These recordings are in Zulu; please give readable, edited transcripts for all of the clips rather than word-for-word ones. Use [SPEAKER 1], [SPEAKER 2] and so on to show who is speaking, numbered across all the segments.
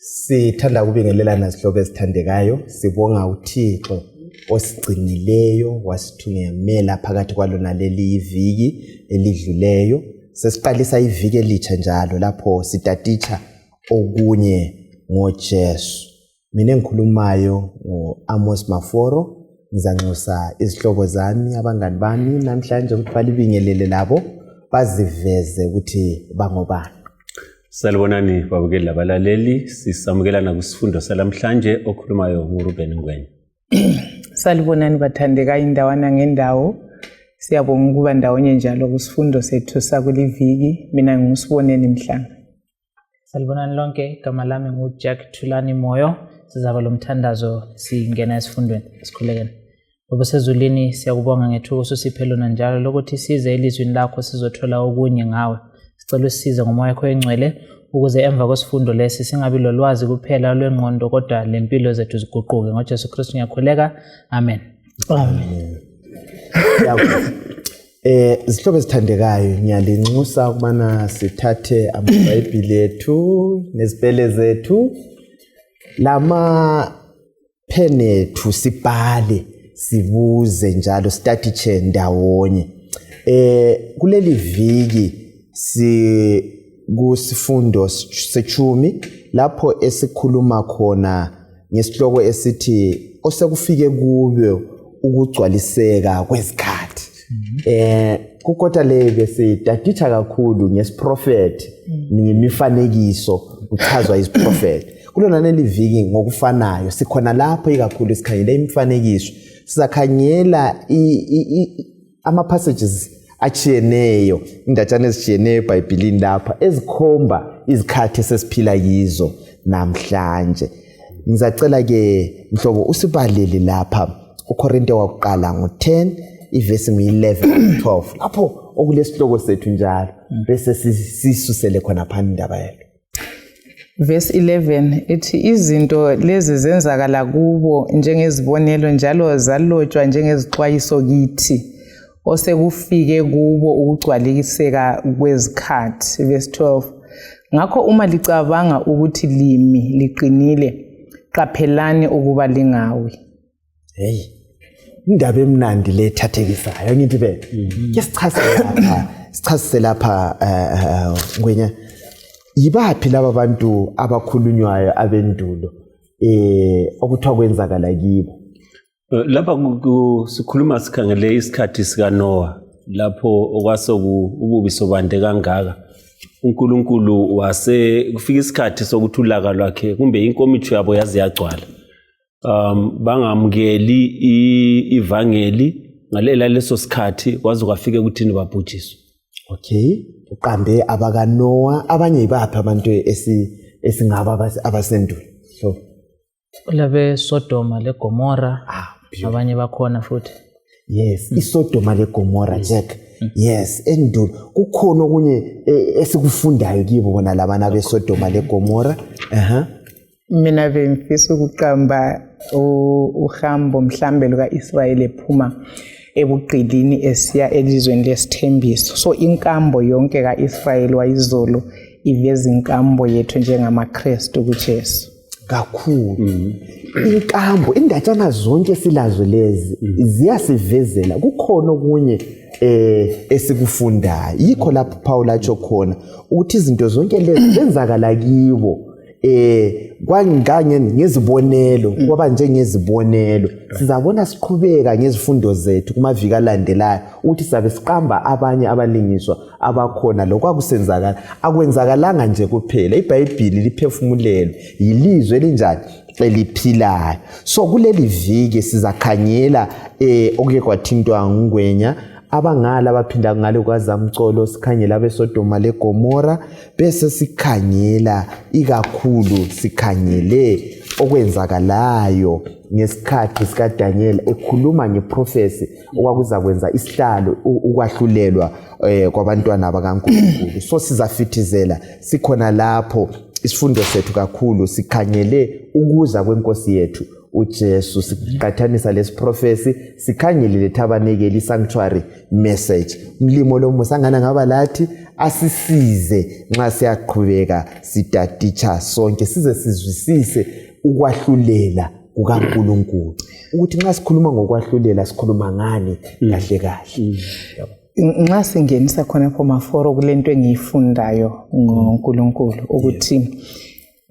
[SPEAKER 1] Sithanda ukubingelelana sihlobo esithandekayo, sibonga uThixo osigcinileyo wasithungemela phakathi kwalona leli iviki elidluleyo. Sesiqalisa iviki elitsha njalo lapho sitatitsha okunye ngoJesu. Mina engikhulumayo ngoAmos Maforo, ngizanxusa izihlobo zami abangani bami namhlanje ukuthi balibingelele labo baziveze ukuthi bangobani.
[SPEAKER 2] Salibonani babukeli labalaleli, sisamukelana kusifundo salamhlanje okhulumayo nguRuben Ngwenya.
[SPEAKER 3] Salibonani bathandeka indawana ngendawo. Siyabonga ukuba ndawonye njalo kusifundo sethu sakuliviki. Mina ngusiboneni Mhlanga.
[SPEAKER 4] Salibonani lonke, igama lami nguJack Thulani Moyo. Sizaba lo mthandazo singena esifundweni esikhulekene. Obusezulwini siyakubonga ngethuko usiphe lona njalo lokuthi size elizweni lakho sizothola okunye ngawe. Sicela usisize ngomoya wakho engcwele ukuze emva kwesifundo lesi singabi lolwazi kuphela lwengqondo kodwa lempilo zethu ziguquke ngoJesu Kristu ngiyakhuleka. Amen.
[SPEAKER 3] Amen.
[SPEAKER 1] Izihlobo ezithandekayo ngiyalinxusa ukubana sithathe amaBhayibhili ethu nezipele zethu lama pen ethu sibhale sibuze njalo statiche ndawonye. Kuleli viki kusifundo sechumi lapho esikhuluma khona ngesihloko esithi osekufike kube ukugcwaliseka kwezikhathi. Kukota lebe sitatitsha kakhulu ngesiprofeti ngemifanekiso uchazwa isiprofeti. Kulona leli viki ngokufanayo sikhona lapho ikakhulu sikhangela imifanekiso, sizakhangela ama passages achiyeneyo, indatshana ezichiyeneyo eBhayibhelini lapha ezikhomba izikhathi esesiphila kizo namhlanje. Ngizacela ke mhlobo usibalele lapha uKorinte wakuqala ngo10 ivesi ngu11 12 lapho okulesihloko sethu njalo bese sisusele khona phana indaba yalo.
[SPEAKER 3] Verse 11 ethi izinto lezi zenzakala kubo njengezibonelo njalo zalotshwa njengezixwayiso kithi osekufike kubo ukugcwaliseka kwezikhathi. Verse 12 ngakho uma licabanga ukuthi limi liqinile qaphelani ukuba lingawi.
[SPEAKER 1] Hey, indaba emnandi le thathekisayo ngithi be ke sichazise lapha Ngwenya yibaphi laba bantu abakhulunywayo abendulo okuthiwa kwenzakala kibo.
[SPEAKER 2] Lapha sikhuluma sikhangele isikhathi sika Noah lapho okwasokububi sobande kangaka. uNkulunkulu wase kufika isikhathi sokuthi ulaka lwakhe kumbe inkomitho yabo yazi yagcwala. Bangamukeli ivangeli ngalela leso sikhathi kwaze kwafike ukuthini babhujiswa.
[SPEAKER 1] Okay, uqambe abaka Noah abanye ibaphi abantu esingaba abasendulo. So
[SPEAKER 4] labe Sodoma leGomora abanye bakhona futhi.
[SPEAKER 1] Yes, iSodoma leGomora Jack. Yes, endulo kukhona okunye esikufundayo kibo bona labana beSodoma leGomora.
[SPEAKER 3] Mina bengifisa ukuqamba uhambo mhlambe lukaIsrayeli ephuma ebuqilini esiya elizweni lesithembiso. So inkambo yonke kaIsrayeli wayizolo iveza inkambo yethu njengamaKristu kuJesu.
[SPEAKER 1] Kakhulu. Inkambo indatshana zonke silazo lezi ziyasivezela kukhona okunye esikufundayo. Yikho lapho Paul atsho khona ukuthi izinto zonke lezi zenzakala kibo kwanganye ngezibonelo kwaba njengezibonelo. Sizabona siqhubeka ngezifundo zethu kumaviki alandelayo ukuthi sabe siqamba abanye abalingiswa abakhona lokwakusenzakala akwenzakalanga nje kuphela. iBhayibheli liphefumulelwe yilizwe elinjani eliphilayo. So kuleli viki sizakhangela okuke kwathintwa ngungwenya abangala baphinda ngale kwazamcolo sikhangela abeSodoma leGomora bese sikhangela ikakhulu sikhangele okwenzakalayo ngesikhathi sikaDaniel ekhuluma ngeprofesi okwakuza kwenza isihlalo ukwahlulelwa kwabantwana bakaNkulunkulu. So sizafithizela sikhona lapho isifundo sethu kakhulu sikhangele ukuza kwenkosi yethu uJesu siqhathanisa lesiprofesi sikhangele lethabanekeli isanctuary message umlimo lo musangana ngaba lathi asisize nxa siyaqhubeka sitaticha sonke size sizwisise ukwahlulela kukaNkulunkulu ukuthi nxa sikhuluma ngokwahlulela sikhuluma ngani kahle kahle.
[SPEAKER 3] Nxa singenisa khonapho maforo kulento engiyifundayo ngoNkulunkulu ukuthi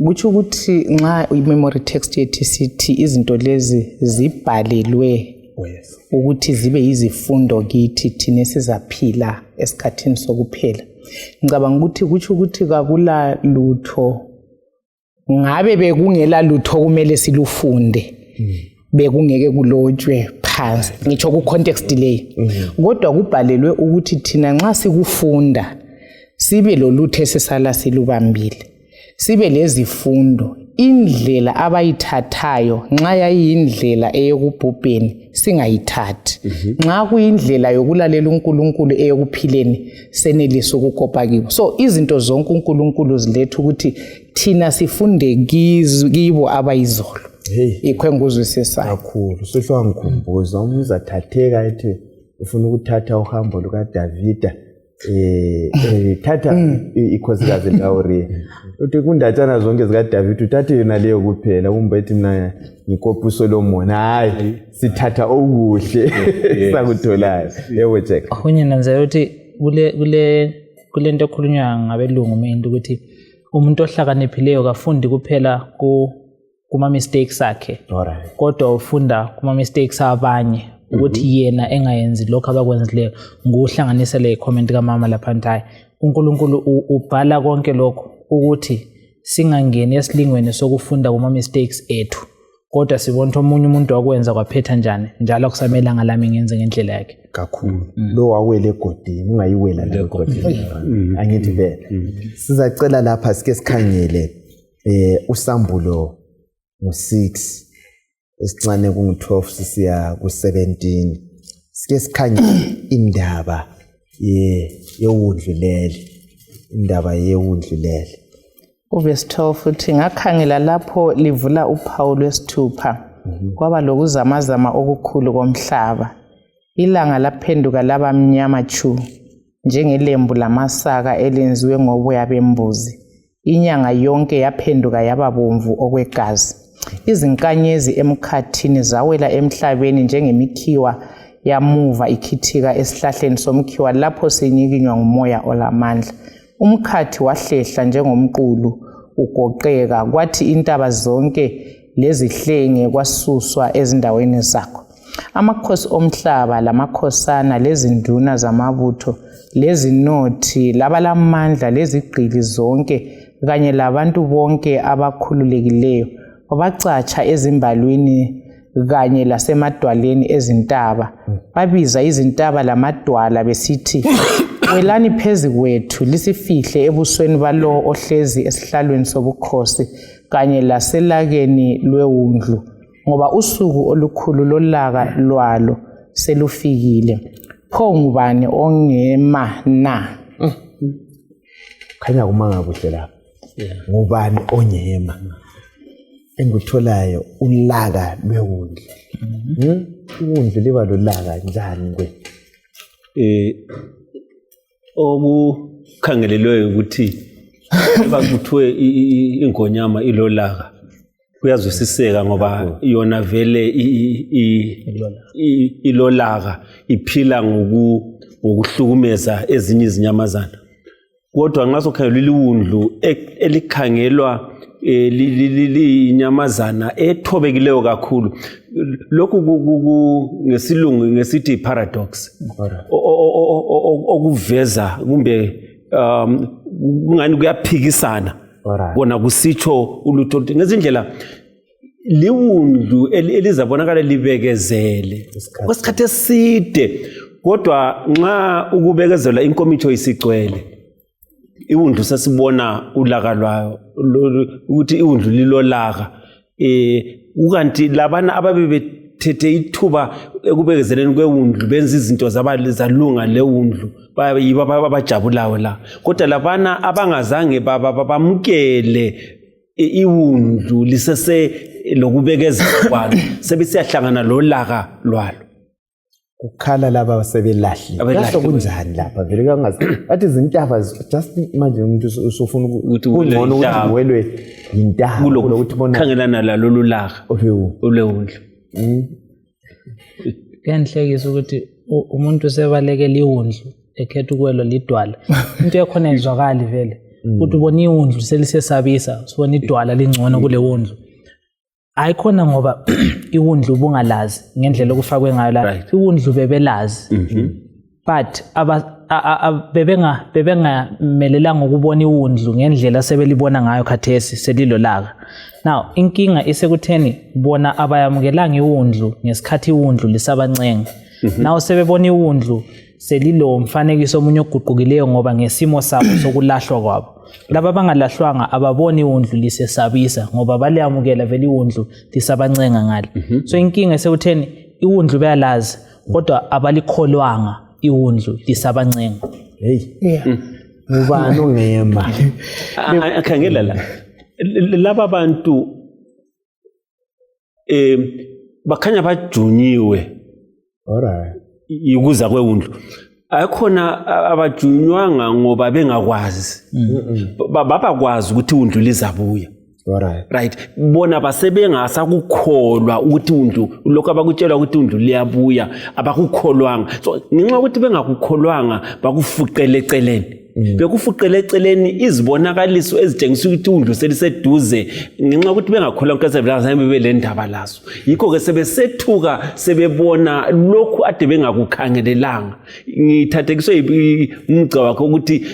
[SPEAKER 3] kuthi ukuthi nxa i-memory text yethi sithi izinto lezi zibhalelwe ukuthi zibe izifundo kithi thina sizaphila esikhathini sokuphela. Ngicabanga ukuthi kuthi ukuthi kakula lutho ngabe bekungela lutho kumele silufunde bekungeke kulotshwe phansi ngitsho ku context leyi kodwa kubhalelwe ukuthi thina nxa sikufunda sibe lolutho esesala silubambile sibe lezifundo indlela abayithathayo nxa yayindlela eyokubhubheni singayithathi nxa kuyindlela yokulalela uNkulunkulu eyokuphileni senelisa ukukopa kibo. So izinto zonke uNkulunkulu ziletha ukuthi thina sifunde kibo abayizolo. Ikhwenguzwisisayo
[SPEAKER 1] kakhulu sohlwa ngikhumbuza umzathatheka ethi ufuna ukuthatha uhambo luka Davida thatha ikhosikazi lauri uthi kundatshana zonke zika David uthathe yona leyo kuphela umbethi mina ngikopa uSolomon hayi sithatha okuhle sakutholayo yebo Jack
[SPEAKER 4] ahunye nanza uthi kule nto ekhulunywa ngabelungu mento ukuthi umuntu ohlakaniphileyo kafundi kuphela kuma mistakes akhe kodwa ufunda kuma mistakes abanye ukuthi yena engayenzi lokho abakwenzileyo ngohlanganisa le comment kaMama lapha ntayi uNkulunkulu ubhala konke lokho ukuthi singangeni esilingweni sokufunda kuma mistakes ethu kodwa sibona omunye umuntu wakwenza kwaphetha njani njalo kusamela ngalami ngenze ngendlela yakhe
[SPEAKER 1] kakhulu lo wawele egodini ungayiwela le godini angithi vele sizacela lapha sike sikhangele usambulo ngo6 esincane kungu12 sisiya ku17 sike sikhangele indaba yewundlulele indaba yewundlulele
[SPEAKER 3] uverse 12 uthi ngakhangela lapho livula uphawu lwesithupha kwaba lokuzamazama okukhulu komhlaba ilanga laphenduka laba mnyama chu njengelembu lamasaka elenziwe ngoboya bembuzi inyanga yonke yaphenduka yaba bomvu okwegazi izinkanyezi emkhathini zawela emhlabeni njengemikhiwa yamuva ikhithika esihlahleni somkhiwa lapho senyikinywa ngumoya olamandla umkhathi wahlehla njengomqulu ugoqeka kwathi intaba zonke lezihlenge kwasuswa ezindaweni zakho amakhosi omhlaba lamakhosana lezinduna zamabutho lezinothi labalamandla lezigqili zonke kanye labantu bonke abakhululekileyo wabacatsha ezimbalwini kanye lasemadwaleni ezintaba babiza izintaba lamadwala besithi welani phezi kwethu lisifihle ebusweni balo ohlezi esihlalweni sobukhosi kanye laselakeni lwewundlu ngoba usuku olukhulu lolaka lwalo selufikile pho ngubani ongema na
[SPEAKER 1] khanya kumanga kuhle lapha ngubani onyema engikutholayo ulaka lwewundlu iwundlu liba lolaka njani kwe
[SPEAKER 2] okukhangelelwe ukuthi bakuthiwe ingonyama ilolaka kuyazwisiseka ngoba yona vele ilolaka iphila ngokuhlukumeza ezinye izinyamazana kodwa nxa sokhangelwa liwundlu elikhangelwa linyamazana ethobekileyo kakhulu lokhu ngesilungu ngesithi paradox okuveza kumbe kungani kuyaphikisana kona kusitsho ulutho ngezindlela liwundlu elizabonakala libekezele kwesikhathi eside kodwa nxa ukubekezela inkomitho isigcwele iwundlu sasibona ulaka lwayo ukuthi iwundlu lilolaka ukanti labana ababethethe ithuba ekubekezeleni kwewundlu benza izinto zalunga lewundlu bayiba abajabulayo la kodwa labana abangazange bamukele iwundlu lisese lokubekezela kwalo sebesiyahlangana lolaka lwalo.
[SPEAKER 1] Ukhala laba sebelahle kahle kunjani lapha vele kangazi athi izintaba just manje umuntu usofuna ukuthi kungcono ukuthi welwe intaba lokuthi bona
[SPEAKER 2] khangelana lalolu laka olewundlu.
[SPEAKER 4] Kuyanhlekisa ukuthi umuntu sebalekela iwundlu ekhetha ukwelo lidwala into yakhona izwakali vele ukuthi ubona iwundlu selisesabisa sibona idwala lingcono kule wundlu ayikhona ngoba iwundlu ubungalazi ngendlela okufakwe ngayo la iwundlu bebelazi but bebengamelelanga ukubona iwundlu ngendlela sebelibona ngayo khathesi selilolaka. Now inkinga isekutheni bona abayamukelanga iwundlu ngesikhathi iwundlu lisabancenga. Now sebebona iwundlu selilo umfanekiso omunye oguqukileyo ngoba ngesimo sabo sokulahlwa kwabo. Laba bangalahlwanga ababoni iwundlu lisesabisa ngoba baliyamukela vele iwundlu lisabancenga ngale. So inkinga esekutheni iwundlu bayalazi kodwa abalikholwanga iwundlu lisabancenga.
[SPEAKER 1] Hey ngubani ongema
[SPEAKER 2] akhangela la laba bantu bakhanya bajunyiwe
[SPEAKER 1] alright
[SPEAKER 2] ukuza kwewundlu ayikhona abajunywanga ngoba bengakwazi babakwazi ukuthi iwundlu lizabuya. Right bona basebengasa kukholwa ukuthi iwundlu lokho abakutshelwa ukuthi iwundlu liyabuya abakukholwanga so ngenxa ukuthi bengakukholwanga bakufuqele eceleni bekufuqele eceleni izibonakaliso ezitshengisa ukuthi iwundlu seliseduze ngenxa ukuthi bengakholwanga kasebelaza bebele ndaba laso yikho ke sebesethuka sebebona lokhu ade bengakukhangelelanga. Ngithathekiswe umgca wakhe ukuthi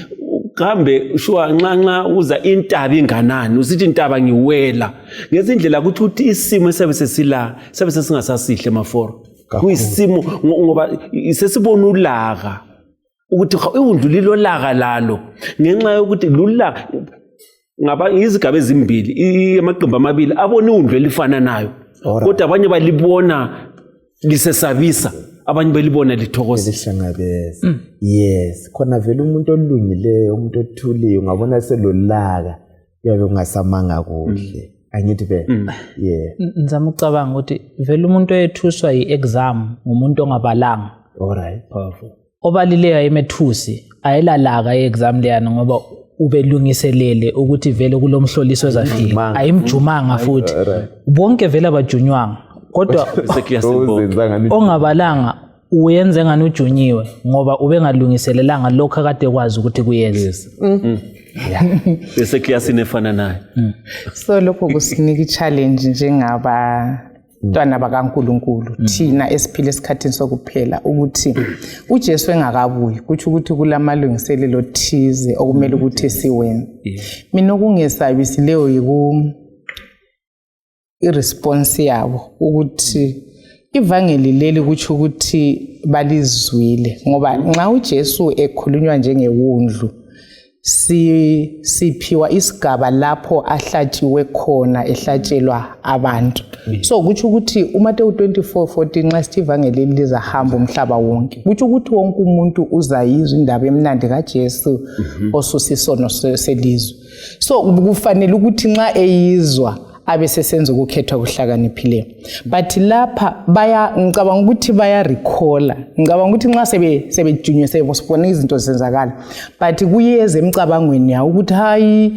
[SPEAKER 2] kambe shuwa nxa uza intaba inganani usithi intaba ngiwela ngezindlela ukuthi isimo esebesesila sebesesingasasihle maforo kuyisimo ngoba sesibona ulaka ukuthi iwundlu lilolaka lalo ngenxa yokuthi lulaka ngaba izigaba ezimbili amaqembu amabili abona iwundlu elifana nayo kodwa abanye balibona lisesabisa abanye belibona lithokoza
[SPEAKER 1] lihlangabeza. Yes khona vele umuntu olungileyo umuntu othuliyo ngabona selolaka uyabe ungasamanga kuhle angithi vele
[SPEAKER 4] ngizama ucabanga ukuthi vele umuntu oyethuswa yi-exam ngumuntu ongabalanga.
[SPEAKER 1] Alright
[SPEAKER 2] powerful
[SPEAKER 4] obalileyo emethusi ayelalaka i-exam leyana ngoba ubelungiselele ukuthi vele kulomhloliso ezafika ayimjumanga futhi bonke vele abajunywanga kodwa ongabalanga uyenze ngani ujunyiwe ngoba ubengalungiselelanga lokho akade kwazi ukuthi kuyenze.
[SPEAKER 2] Bese classini efana naye.
[SPEAKER 3] So lokho kusinika i-challenge njengabantwana bakaNkulunkulu thina esiphila esikhathini sokuphela ukuthi uJesu engakabuyi kuthi ukuthi kulamalungiselelo thize okumele ukuthi siwenze. Mina okungesabisi leyo iresponse yabo ukuthi ivangeli leli kuthi ukuthi balizwile ngoba nxa uJesu ekhulunywa njengewundlu siphiwa isigaba lapho ahlatshiwe khona ehlatshelwa abantu. So kuthi ukuthi uMateyu 24:14 nxa sithi ivangeli lizahamba umhlaba wonke kuthi ukuthi wonke umuntu uzayizwa indaba emnandi kaJesu osusa isono selizwe. So kufanele ukuthi nxa eyizwa abe sesenza ukukhethwa kuhlakaniphileyo but lapha ngicabanga ukuthi baya recalla ngicabanga ukuthi nxa sebejunywe sebona izinto zenzakala but kuyeze emcabangweni yawo ukuthi hayi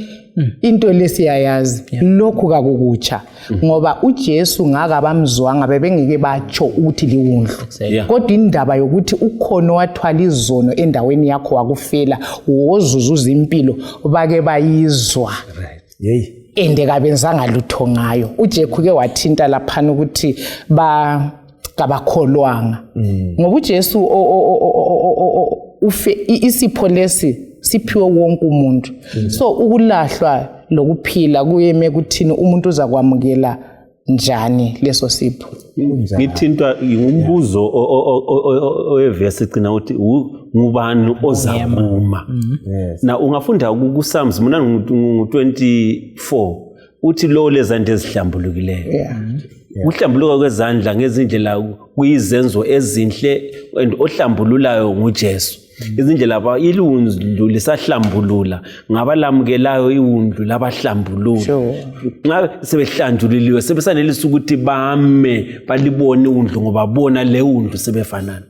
[SPEAKER 3] into lesiyayazi lokhu kakukutsha ngoba uJesu ngaka bamzwanga bebengeke batsho ukuthi liwundlu kodwa indaba yokuthi ukhono wathwala izono endaweni yakho wakufela wozuzuza impilo bake bayizwa ende kabenzanga lutho ngayo. uJesu ke wathinta laphana ukuthi kabakholwanga ngoba uJesu isipho lesi siphiwe wonke umuntu. So ukulahlwa lokuphila kuyeme kuthini umuntu uzakwamukela njani leso sipho.
[SPEAKER 2] Ngithintwa ngumbuzo oevesi igcina ukuthi ngubani ozakuma. Na ungafunda kuPsalms mina ngu24 uthi lo lezanto ezihlambulukileyo. Ukuhlambuluka kwezandla ngezindlela kuyizenzo ezinhle and ohlambululayo nguJesu. Izindlela ilundu lisahlambulula ngabalamukelayo iwundu labahlambulula. Nxa sebehlanjululiwe sebesanelisa ukuthi bame balibone iwundu ngoba bona le wundu sebefanana.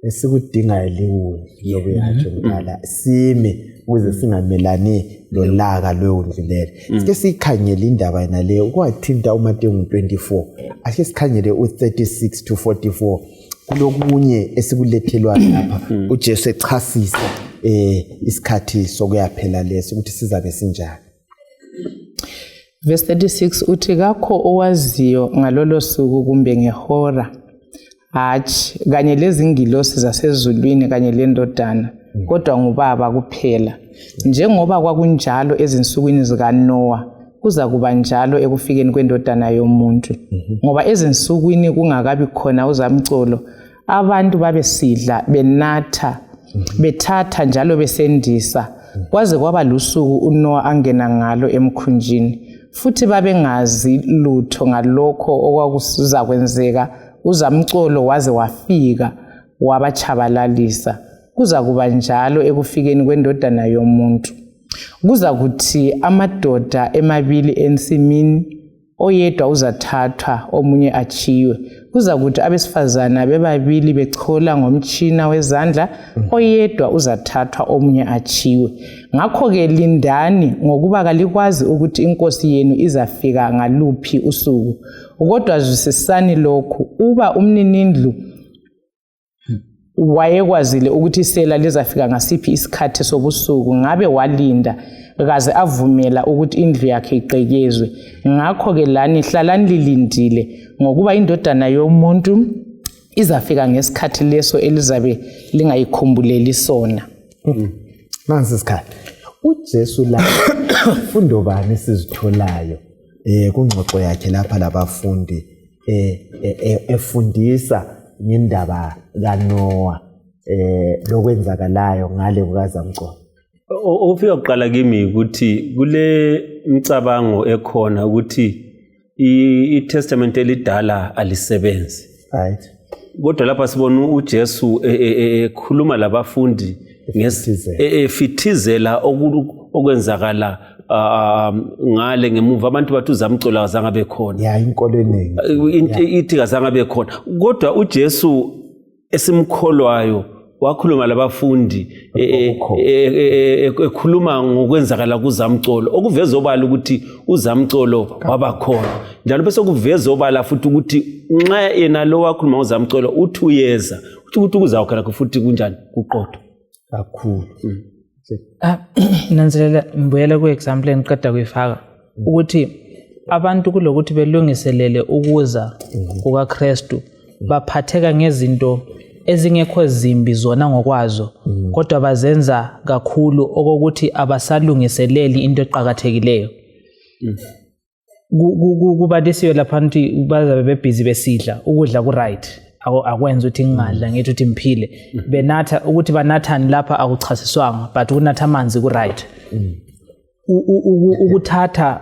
[SPEAKER 1] Esikudingayo liwundu yokuyatsho ngala sime ukuze singamelani lolaka lwewundu leli. Sike sikhangele indaba yena leyo kwathinta uMateyu 24. Ake sikhangele u36 to 44. Kulokunye esikulethelwa lapha uJesu echasisa isikhathi sokuyaphela leso ukuthi sizabe sinjani.
[SPEAKER 3] Verse 36 uthi kakho owaziyo ngalolo suku kumbe ngehora hatshi kanye lezingilosi zasezulwini kanye lendodana kodwa ngubaba kuphela. Njengoba kwakunjalo ezinsukwini zikaNoah kuza kuba njalo ekufikeni kwendodana yomuntu. Ngoba ezinsukwini kungakabi khona uzamcolo abantu babesidla benatha bethatha njalo besendisa kwaze kwaba lusuku uNoah angena ngalo emkhunjini. Futhi babengazi lutho ngalokho okwakusiza kwenzeka uzamcolo waze wafika wabachabalalisa. Kuza kuba njalo ekufikeni kwendodana yomuntu. Kuza kuthi amadoda emabili ensimini oyedwa uzathathwa omunye achiwe. Kuza kuthi abesifazana bebabili bechola ngomtshina wezandla oyedwa uzathathwa omunye achiwe. Ngakho-ke lindani ngokuba kalikwazi ukuthi inkosi yenu izafika ngaluphi usuku. Kodwa zwisisani lokhu uba umninindlu wayekwazile ukuthi isela lizafika ngasiphi isikhathi sobusuku ngabe walinda kaze avumela ukuthi indlu yakhe iqekezwe. Ngakho-ke lani hlalani lilindile ngokuba indodana yomuntu izafika ngesikhathi leso elizabe lingayikhumbuleli sona.
[SPEAKER 1] Nansi isikhathi uJesu la fundo bani sizitholayo kungxoxo yakhe lapha labafundi efundisa ngendaba kaNoah lokwenzakalayo ngale kukazamcolo.
[SPEAKER 2] Ofika uqala kimi ukuthi kule micabango ekhona ukuthi iTestament elidala alisebenzi.
[SPEAKER 1] Right.
[SPEAKER 2] Kodwa lapha sibona uJesu ekhuluma labafundi efithizela okwenzakala ngale ngemuva abantu bathi uzamcolo azange bekhona.
[SPEAKER 1] Ya inkolo eningi.
[SPEAKER 2] Ithi azange bekhona. Kodwa uJesu esimkholwayo wakhuluma labafundi ekhuluma ngokwenzakala kuzamcolo okuveza obala ukuthi uzamcolo wabakhona njalo bese kuveza obala futhi ukuthi nxa yena lo wakhuluma ngozamcolo uthi uyeza ukuthi kuzawukhala futhi kunjani kuqotho
[SPEAKER 1] kakhulu.
[SPEAKER 4] Nanzelela mbuyela ku-example engiqeda kuyifaka ukuthi abantu kulokuthi belungiselele ukuza kukaKristu baphatheka ngezinto ezingekho zimbi zona ngokwazo kodwa bazenza kakhulu okokuthi abasalungiseleli into eqhakathekileyo. Kubadisiwe lapha ukuthi bazabe bebhizi besidla ukudla ku right akwenza ukuthi ngingadla ngithi ukuthi mphile benatha ukuthi banathani lapha akuchasiswanga but ukunatha amanzi ku right. Ukuthatha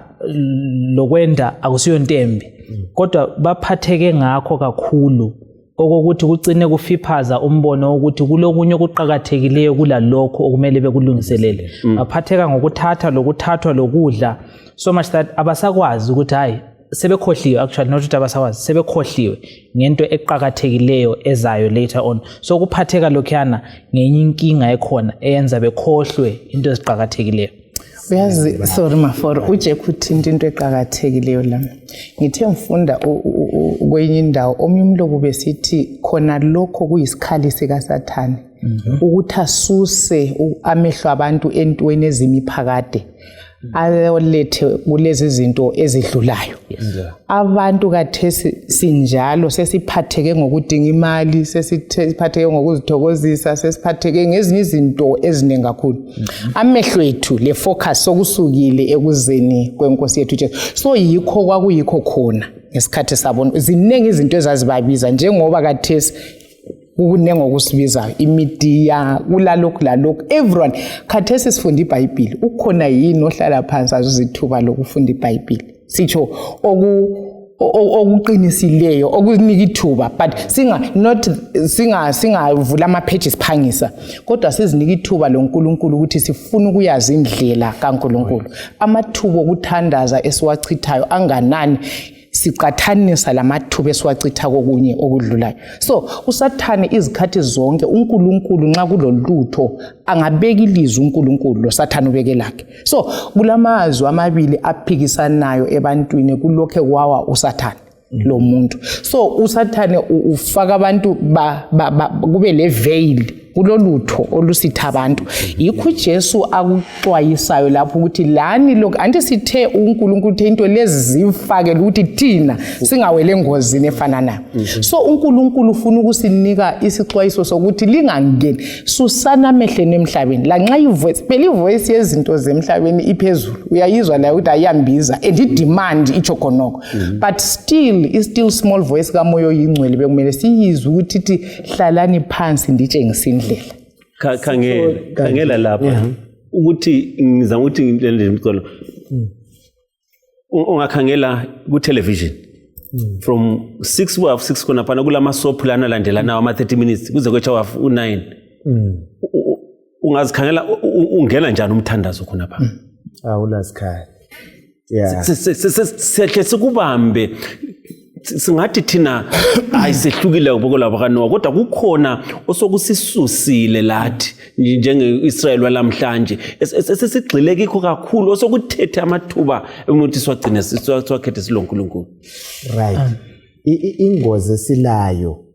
[SPEAKER 4] lokwenda akusiyo ntembi kodwa baphatheke ngakho kakhulu okokuthi kucine kufiphaza umbono ukuthi kulokunye okuqhakathekileyo kulalokho okumele bekulungiselele. Baphatheka ngokuthatha lokuthathwa lokudla so much that abasakwazi ukuthi hayi sebekhohliwe actually not ukuthi abasakwazi sebekhohliwe ngento eqhakathekileyo ezayo later on. So kuphatheka lokhuyana ngenye inkinga ekhona eyenza bekhohlwe into eziqhakathekileyo.
[SPEAKER 3] Uyazi sorry maforo uje kuthinta into eqhakathekileyo la. Ngithe ngifunda kwenye indawo omnye umlobo besithi khona lokho kuyisikhali sikaSathane ukuthi asuse amehlo abantu entweni ezimiphakade ayolethe kulezi zinto ezidlulayo. Abantu kathesi sinjalo sesiphatheke ngokudinga imali sesiphatheke ngokuzithokozisa sesiphatheke ngezinye izinto eziningi kakhulu. Amehlo ethu le focus sokusukile ekuzeni kwenkosi yethu Jesu. So yikho kwakuyikho khona ngesikhathi sabona ziningi izinto ezazibabiza njengoba kathesi kunenge okusibizayo imedia kulalokhu everyone khathesi sifunda iBhayibheli ukhona yini ohlala phansi azizithuba lokufunda iBhayibheli sitsho okuqinisileyo okunika ithuba but singavula ama-pages phangisa kodwa sizinika ithuba loNkulunkulu ukuthi sifuna ukuyazi indlela kaNkulunkulu amathuba okuthandaza esiwachithayo anganani siqathanisa lamathuba esiwachitha kokunye okudlulayo so usathane izikhathi zonke uNkulunkulu nxa kulolutho angabeka ilizwi uNkulunkulu lo sathane ubeke lakhe so kulamazwi amabili aphikisanayo ebantwini kulokho kwawa usathane lo muntu so usathane ufaka abantu kube le veil kulolutho olusitha abantu yikho Jesu akuxwayisayo lapho ukuthi lani lokho anti sithe uNkulunkulu uthe into lezi zifake ukuthi thina singawele engozini efana nayo so uNkulunkulu ufuna ukusinika isixwayiso sokuthi lingangeni susana emehlweni emhlabeni la nxa ivoice phela ivoice yezinto zemhlabeni iphezulu uyayizwa la ukuthi ayambiza and idemand ichokonoko but still small voice kamoya oyingcwele bekumele siyizwe ukuthi ithi hlalani phansi nditshengisini
[SPEAKER 2] khangela lapha ukuthi ngizama ukuthi ngilele imicolo ungakhangela ku television from 6 khona phana kulama soap lana landelana ama 30 minutes kuze kwecha wa 9 ungazikhangela ungena njani umthandazo khona phana
[SPEAKER 1] awulazikhaya
[SPEAKER 2] sihle sikubambe singathi thina ayisehlukile ukubokola bakanowa kodwa kukhona osokusisusile lathi njenge-Israel walamhlanje esesigxile kikho kakhulu osokuthethe amathuba ukuthi siwagcine siwakhethe siloNkulunkulu
[SPEAKER 1] right ingozi esilayo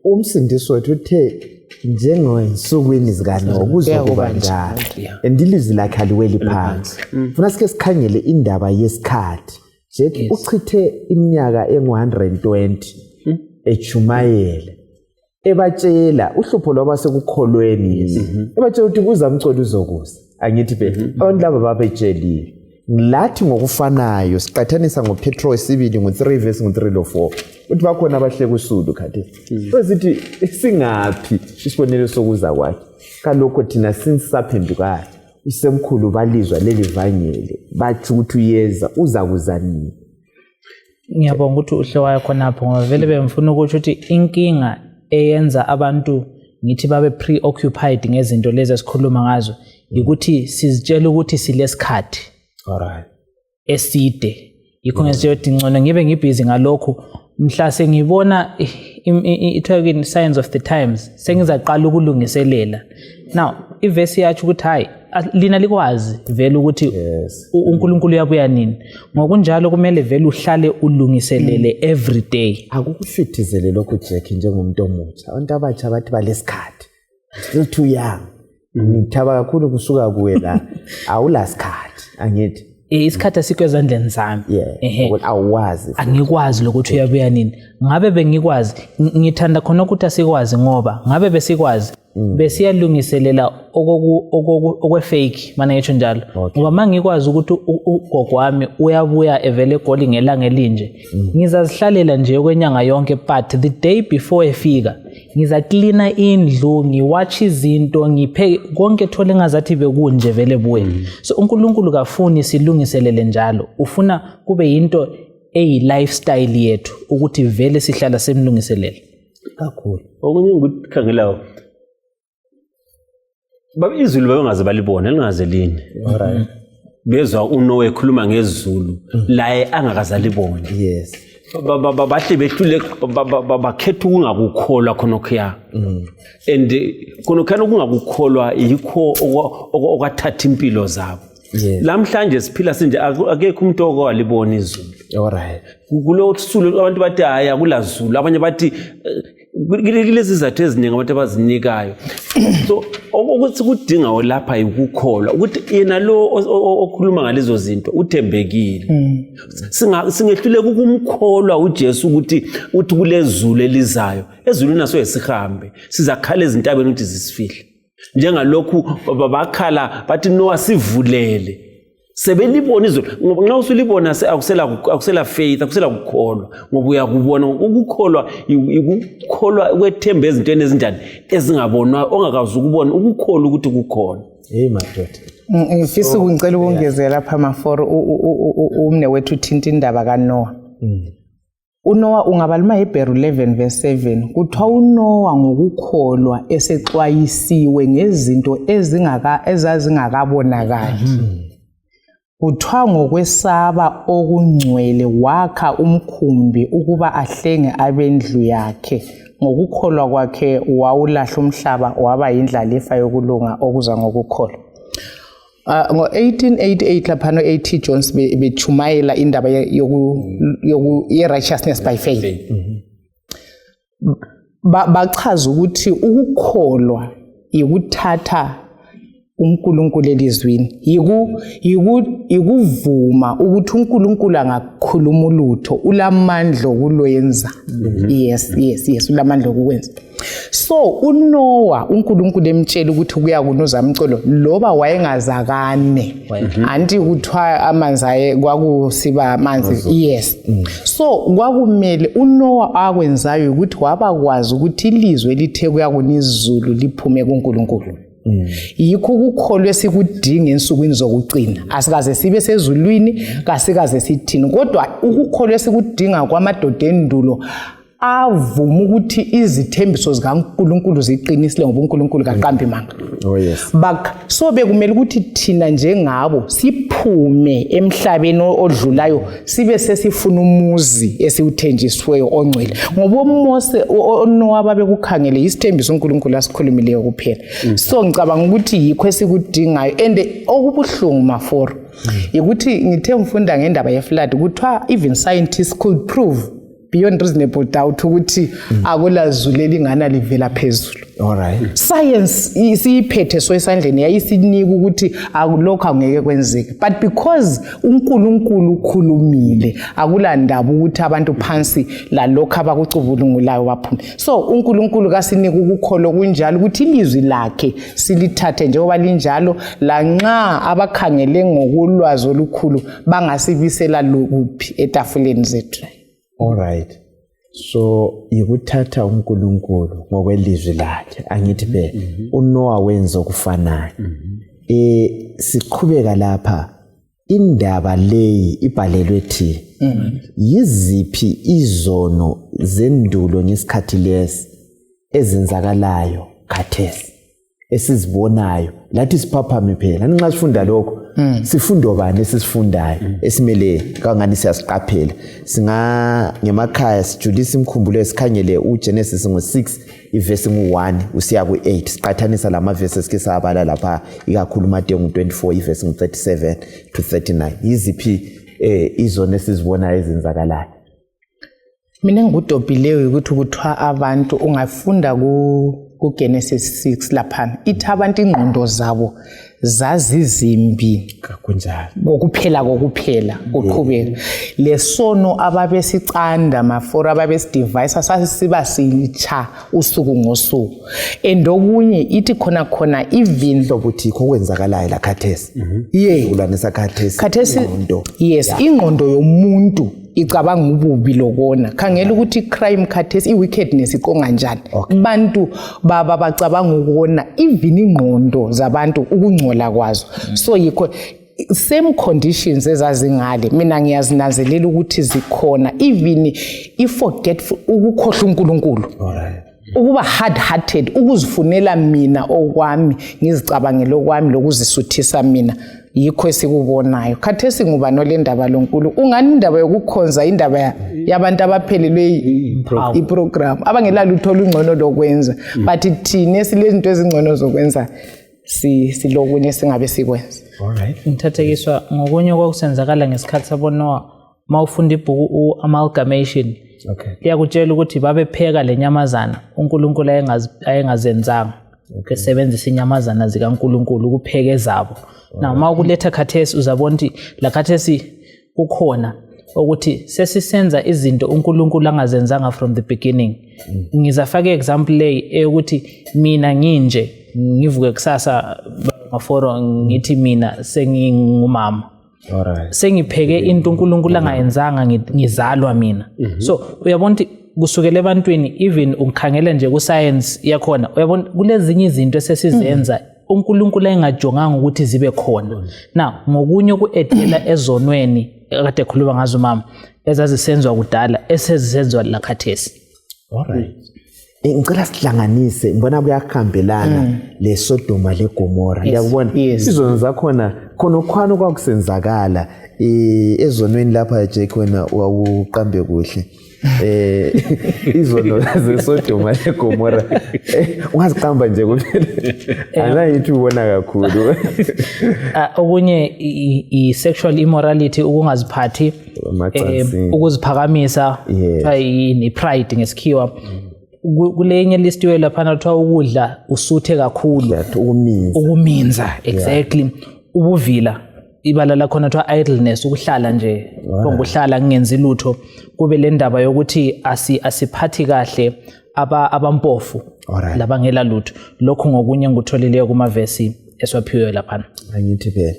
[SPEAKER 1] umsindisi wethu uthe njengensukwini zikanowa kuzokuba njalo and ilizwi lakhe aliweli phansi funa sike sikhangele indaba yesikhathi Jeff uchithe iminyaka engu-120 ejumayele ebatshela uhlupho lwabasekukholweni ebatshela ukuthi kuzamcola uzokuza angithi phela abantu laba babetshelile lathi ngokufanayo siqathanisa ngoPetro 2 ngo3 verse ngo3 lo 4 uthi bakhona abahleka usulu khathi besithi singaphi isibonelo sokuza kwakhe kalokho thina sinsaphendukayo isemkhulu balizwa leli vangeli bathi ukuthi uyeza uza kuza nini
[SPEAKER 4] ngiyabonga ukuthi uhle wayo khonapho ngoba vele bemfuna ukuthi inkinga eyenza abantu ngithi babe preoccupied ngezinto lezi esikhuluma ngazo ukuthi sizitshela ukuthi silesikhathi
[SPEAKER 1] alright
[SPEAKER 4] eside yikho ngizothi ngcono ngibe ngibhizi ngalokho mhla sengibona ithiwa signs of the times sengizaqala ukulungiselela now ivesi yathi ukuthi hayi lina likwazi vele ukuthi uNkulunkulu uyabuya nini ngokunjalo kumele vele uhlale ulungiselele every day
[SPEAKER 1] akukufithizele lokho Jack njengomuntu omutsha abantu abatsha bathi balesikhathi still too young ngithaba kakhulu kusuka kuwe la awulasikhathi angithi
[SPEAKER 4] isikhathi asikho ezandleni zami
[SPEAKER 1] awuwazi
[SPEAKER 4] angikwazi lokuthi uyabuya nini ngabe bengikwazi ngithanda khona ukuthi asikwazi ngoba ngabe besikwazi besiyalungiselela okwe-fake mana ngitsho njalo ngoba mangikwazi ukuthi ugogo wami uyabuya evele egoli ngelanga elinje ngizazihlalela nje okwenyanga yonke but the day before efika ngizaklina indlu ngiwatch izinto ngiphe konke thole ngazathi bekunje vele buye so uNkulunkulu kafuni silungiselele njalo ufuna kube yinto eyi-lifestyle yethu ukuthi vele sihlala semlungiselele
[SPEAKER 2] kakhulu okunye ngikukhangelayo izulu babengaze balibona lingaze line alright bezwa uNoah ekhuluma ngezulu laye angakazalibona
[SPEAKER 1] yes
[SPEAKER 2] bahle behlule bakhetha ukungakukholwa khonokho and khonokho ukungakukholwa yikho okwathatha impilo zabo lamhlanje siphila sinje akekho umuntu okwalibona izulu
[SPEAKER 1] alright
[SPEAKER 2] kulo sulu abantu bathi hayi akulazulu abanye bathi kulezi izathu eziningi abantu abazinikayo so ukuthi kudinga lapha ukukholwa ukuthi yena lo okhuluma ngalezo zinto uthembekile singehlule ukumkholwa uJesu ukuthi kulezulu elizayo ezulwini naso esihambe sizakhala ezintabeni ukuthi zisifihle njengalokhu bakhala bathi Noah sivulele sebelibona izulu ngoba nxa usulibona akusela faith akusela kukholwa ngoba uyakubona ukukholwa kwethemba ezintweni ezinjani ezingabonwa ongakazi ukubona ukukholwa ukuthi kukhona
[SPEAKER 1] hey madoda
[SPEAKER 3] ngifisa ukungicela ukongezela lapha ama4 umne wethu uthinta indaba kaNoah uNoah ungabalima Hebrew 11:7 kuthiwa uNoah ngokukholwa esexwayisiwe ngezinto ezazingakabonakali kuthiwa ngokwesaba okungcwele wakha umkhumbi ukuba ahlenge abendlu yakhe ngokukholwa kwakhe wawulahla umhlaba waba yindlalifa yokulunga okuza ngokukholwa. Ngo-1888 lapha no-A.T. Jones bechumayela indaba ye-righteousness by faith. Bachaza ukuthi ukukholwa ikuthatha uNkulunkulu elizwini ikuvuma ukuthi uNkulunkulu angakhuluma ulutho ulamandla okulwenza. Yes ulamandla okwenza. So uNoah uNkulunkulu emtshela ukuthi kuya kunoza umcolo loba wayengazakane anti kuthiwa amanzi kwakusiba amanzi. Yes. So kwakumele uNoah akwenzayo ukuthi wabakwazi ukuthi ilizwe lithe kuya kunizulu liphume kuNkulunkulu. Yikho ukukholwa esikudinga ensukwini zokucina asikaze sibe sezulwini kasikaze sithini kodwa ukukholwa esikudinga kwamadoda endulo avuma ukuthi izithembiso zikaNkulunkulu ziqinisile ngoba uNkulunkulu kaqambi manga.
[SPEAKER 1] Yes.
[SPEAKER 3] So bekumele ukuthi thina njengabo siphume emhlabeni odlulayo sibe sesifuna umuzi esiwuthenjisiweyo ongcwele ngoba uMose oNoah babekukhangele isithembiso uNkulunkulu asikhulumileyo kuphela. So ngicabanga ukuthi yikho esikudingayo and okubuhlungu maforo ukuthi ngithe ngifunda ngendaba ye-flood kuthiwa even scientists could prove beyond reasonable doubt ukuthi akulazulu elingana livela phezulu.
[SPEAKER 1] Alright.
[SPEAKER 3] Science isiphethe so esandleni yayisinika ukuthi akulokho angeke kwenzeke but because uNkulunkulu ukhulumile akulandaba ukuthi abantu phansi la lokho abakucubulungulayo baphume. So uNkulunkulu kasinika ukukholwa kunjalo ukuthi ilizwi lakhe silithathe njengoba linjalo lanxa abakhangele ngokulwazi olukhulu bangasibisela lokuphi etafuleni zethu.
[SPEAKER 1] Alright. So ikuthatha uNkulunkulu ngokwelizwi lakhe angithi phela uNoah wenza okufanayo. Siqhubeka lapha indaba leyi ibhalelwe thi. Yiziphi izono zendulo ngesikhathi lesi ezenzakalayo khathesi esizibonayo lathi siphaphame phela nxa sifunda lokho sifundo bani esisifundayo esimele kangani siyasiqaphela singa ngemakhaya sijulisa imkhumbulo esikhangele uGenesis ngo6 ivesi ngu1 usiya ku8 siqathanisa lama verses ke sabala lapha ikakhulu Mateyu ngo24 ivesi ngu37 to 39 yiziphi izono esizibonayo ezenzakalayo.
[SPEAKER 3] Mina ngikudobhileyo ukuthi kuthiwa abantu ungafunda kuGenesis 6 lapha ithi abantu ingqondo zabo zazizimbi
[SPEAKER 1] kunjalo
[SPEAKER 3] kokuphela kuqhubeka lesono ababesicanda mafora ababesidivisa sasiba sintsha usuku ngosuku endokunye ithi khona even
[SPEAKER 1] lokuthi kokwenzakalayo la khathesi ulanisa
[SPEAKER 3] khathesi yes ingqondo yomuntu icabanga ububi lokona khangela ukuthi crime khathesi iwickedness iqonga njani abantu bacabanga ukona even ingqondo zabantu ukungcola kwazo so yikho same conditions ezazingale mina ngiyazinanzelela ukuthi zikhona even forgetful ukukhohlwa uNkulunkulu.
[SPEAKER 1] Alright.
[SPEAKER 3] Ukuba hard-hearted ukuzifunela mina okwami ngizicabangela okwami lokuzisuthisa mina yikho esikubonayo khathesi nguba nolendaba lonkulu ungani indaba yokukhonza indaba yabantu abaphelelwe iprogram abangelalo uthola ungcono lokwenza but thina silezinto ezingcono zokwenza silokunye singabe sikwenza.
[SPEAKER 1] Alright.
[SPEAKER 4] Ngithathekiswa ngokunye kwakusenzakala ngesikhathi saboNoah mawufunda ibhuku uAmalgamation.
[SPEAKER 1] Okay.
[SPEAKER 4] Liyakutshela ukuthi babepheka lenyamazana uNkulunkulu ayengazenzanga besebenzisa inyamazana zikaNkulunkulu ukupheka ezabo. Now mawukuletha khathesi uzabona ukuthi la khathesi kukhona ukuthi sesisenza izinto uNkulunkulu angazenzanga from the beginning. Ngizafaka example lay ukuthi mina nginje ngivuke kusasa maforo ngithi mina sengingumama.
[SPEAKER 1] Alright.
[SPEAKER 4] Sengipheke into uNkulunkulu angayenzanga ngizalwa mina. So uyabona ukuthi kusukela ebantwini even ungikhangela nje ku science yakhona uyabona kulezinye izinto esesizenza uNkulunkulu engajonganga ukuthi zibe khona. Now ngokunye kuedela ezonweni kade khuluma ngazo mama ezazisenziwa kudala esezisenziwa la khathesi.
[SPEAKER 1] Alright. Ngicela sihlanganise ngibona kuyakhambelana le Sodoma le Gomora. Ngiyakubona izono zakhona khona kwakusenzakala ezonweni lapha nje khona wawuqambe kuhle. Izono ze Sodoma le Gomora ungaziqamba nje kuphela. Anayithi ubona kakhulu.
[SPEAKER 4] Okunye i sexual immorality ukungaziphathi ukuziphakamisa ni pride ngesikhiwa. Kulenye listiwe lapha nathiwa ukudla usuthe kakhulu ukuminza exactly ubuvila ibala lakho nathiwa idleness ukuhlala nje ngokuhlala ngingenzi lutho kube le ndaba yokuthi asiphathi kahle abampofu labangela lutho lokho ngokunye ngutholile kuma verse eswaphiwe lapha
[SPEAKER 1] angithi phela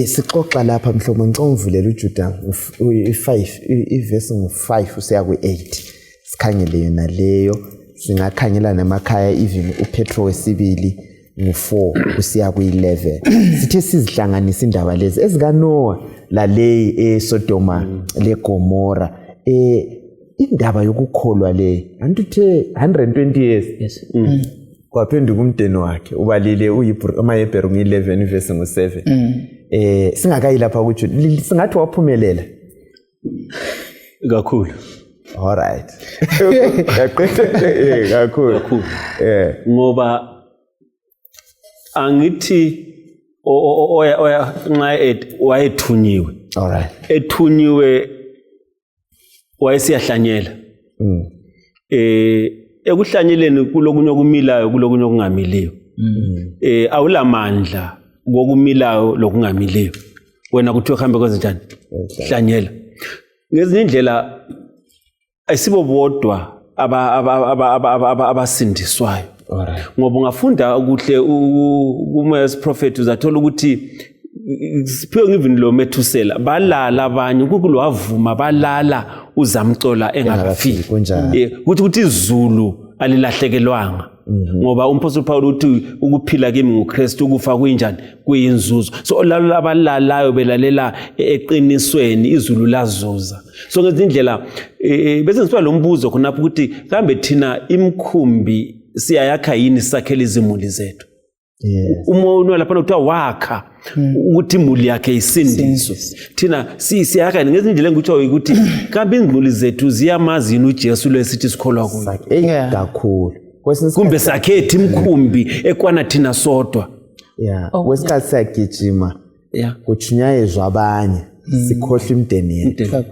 [SPEAKER 1] sixoxa lapha mhlobo ngicela uvulela uJuda u5 iverse ngo5 usiya ku8 sikhangele yona leyo singakhangela namakhaya even uPetro wesibili ngo4 usiya ku11 sithe sizihlanganisa indaba lezi ezika Noah la le eSodoma le Gomora indaba yokukholwa le antuthe 120 years kwaphenduka umdeni wakhe ubalile uMahebheru 11 verse ngo7 singakayi lapha ukuthi singathi waphumelela
[SPEAKER 2] kakhulu.
[SPEAKER 1] Alright. Kakhulu.
[SPEAKER 2] Ngoba angithi oya nxa wayethunyiwe.
[SPEAKER 1] Alright.
[SPEAKER 2] Ethunyiwe wayesiyahlanyela. Ekuhlanyeleni kulokunye okumilayo kulokunye okungamiliyo. Awulamandla ngokumilayo lokungamiliyo. Wena kuthi uhambe kwezinjani? Hlanyela. Ngezinye indlela ayisibo bodwa abasindiswayo. Ngoba ungafunda kuhle kuma prophet uzathola ukuthi siphiwe ngivini lo Methusela balala abanye kulo wavuma balala uzamcola engakafiki ukuthi izulu alilahlekelwanga ngoba umpostoli Paul uthi ukuphila kimi nguKristu ukufa kuyinjani kuyinzuzo so lalo abalalayo belalela eqinisweni izulu lazuza so ngezindlela bese ngisiba lo mbuzo khona lapho ukuthi kambe thina imkhumbi siyayakha yini sakhela izimuli zethu umuntu lapha uthiwa wakha ukuthi imuli yakhe isindiswe thina siyakha ngezindlela engikutsho ukuthi kambe izimuli zethu ziyamazi yini uJesu lesithi sikholwa kuye
[SPEAKER 1] kakhulu
[SPEAKER 2] kumbe sakhethi imkhumbi ekwana thina sodwa
[SPEAKER 1] wesikhathi sayagijima kuchunyayezwa abanye sikhohle imdeni yethu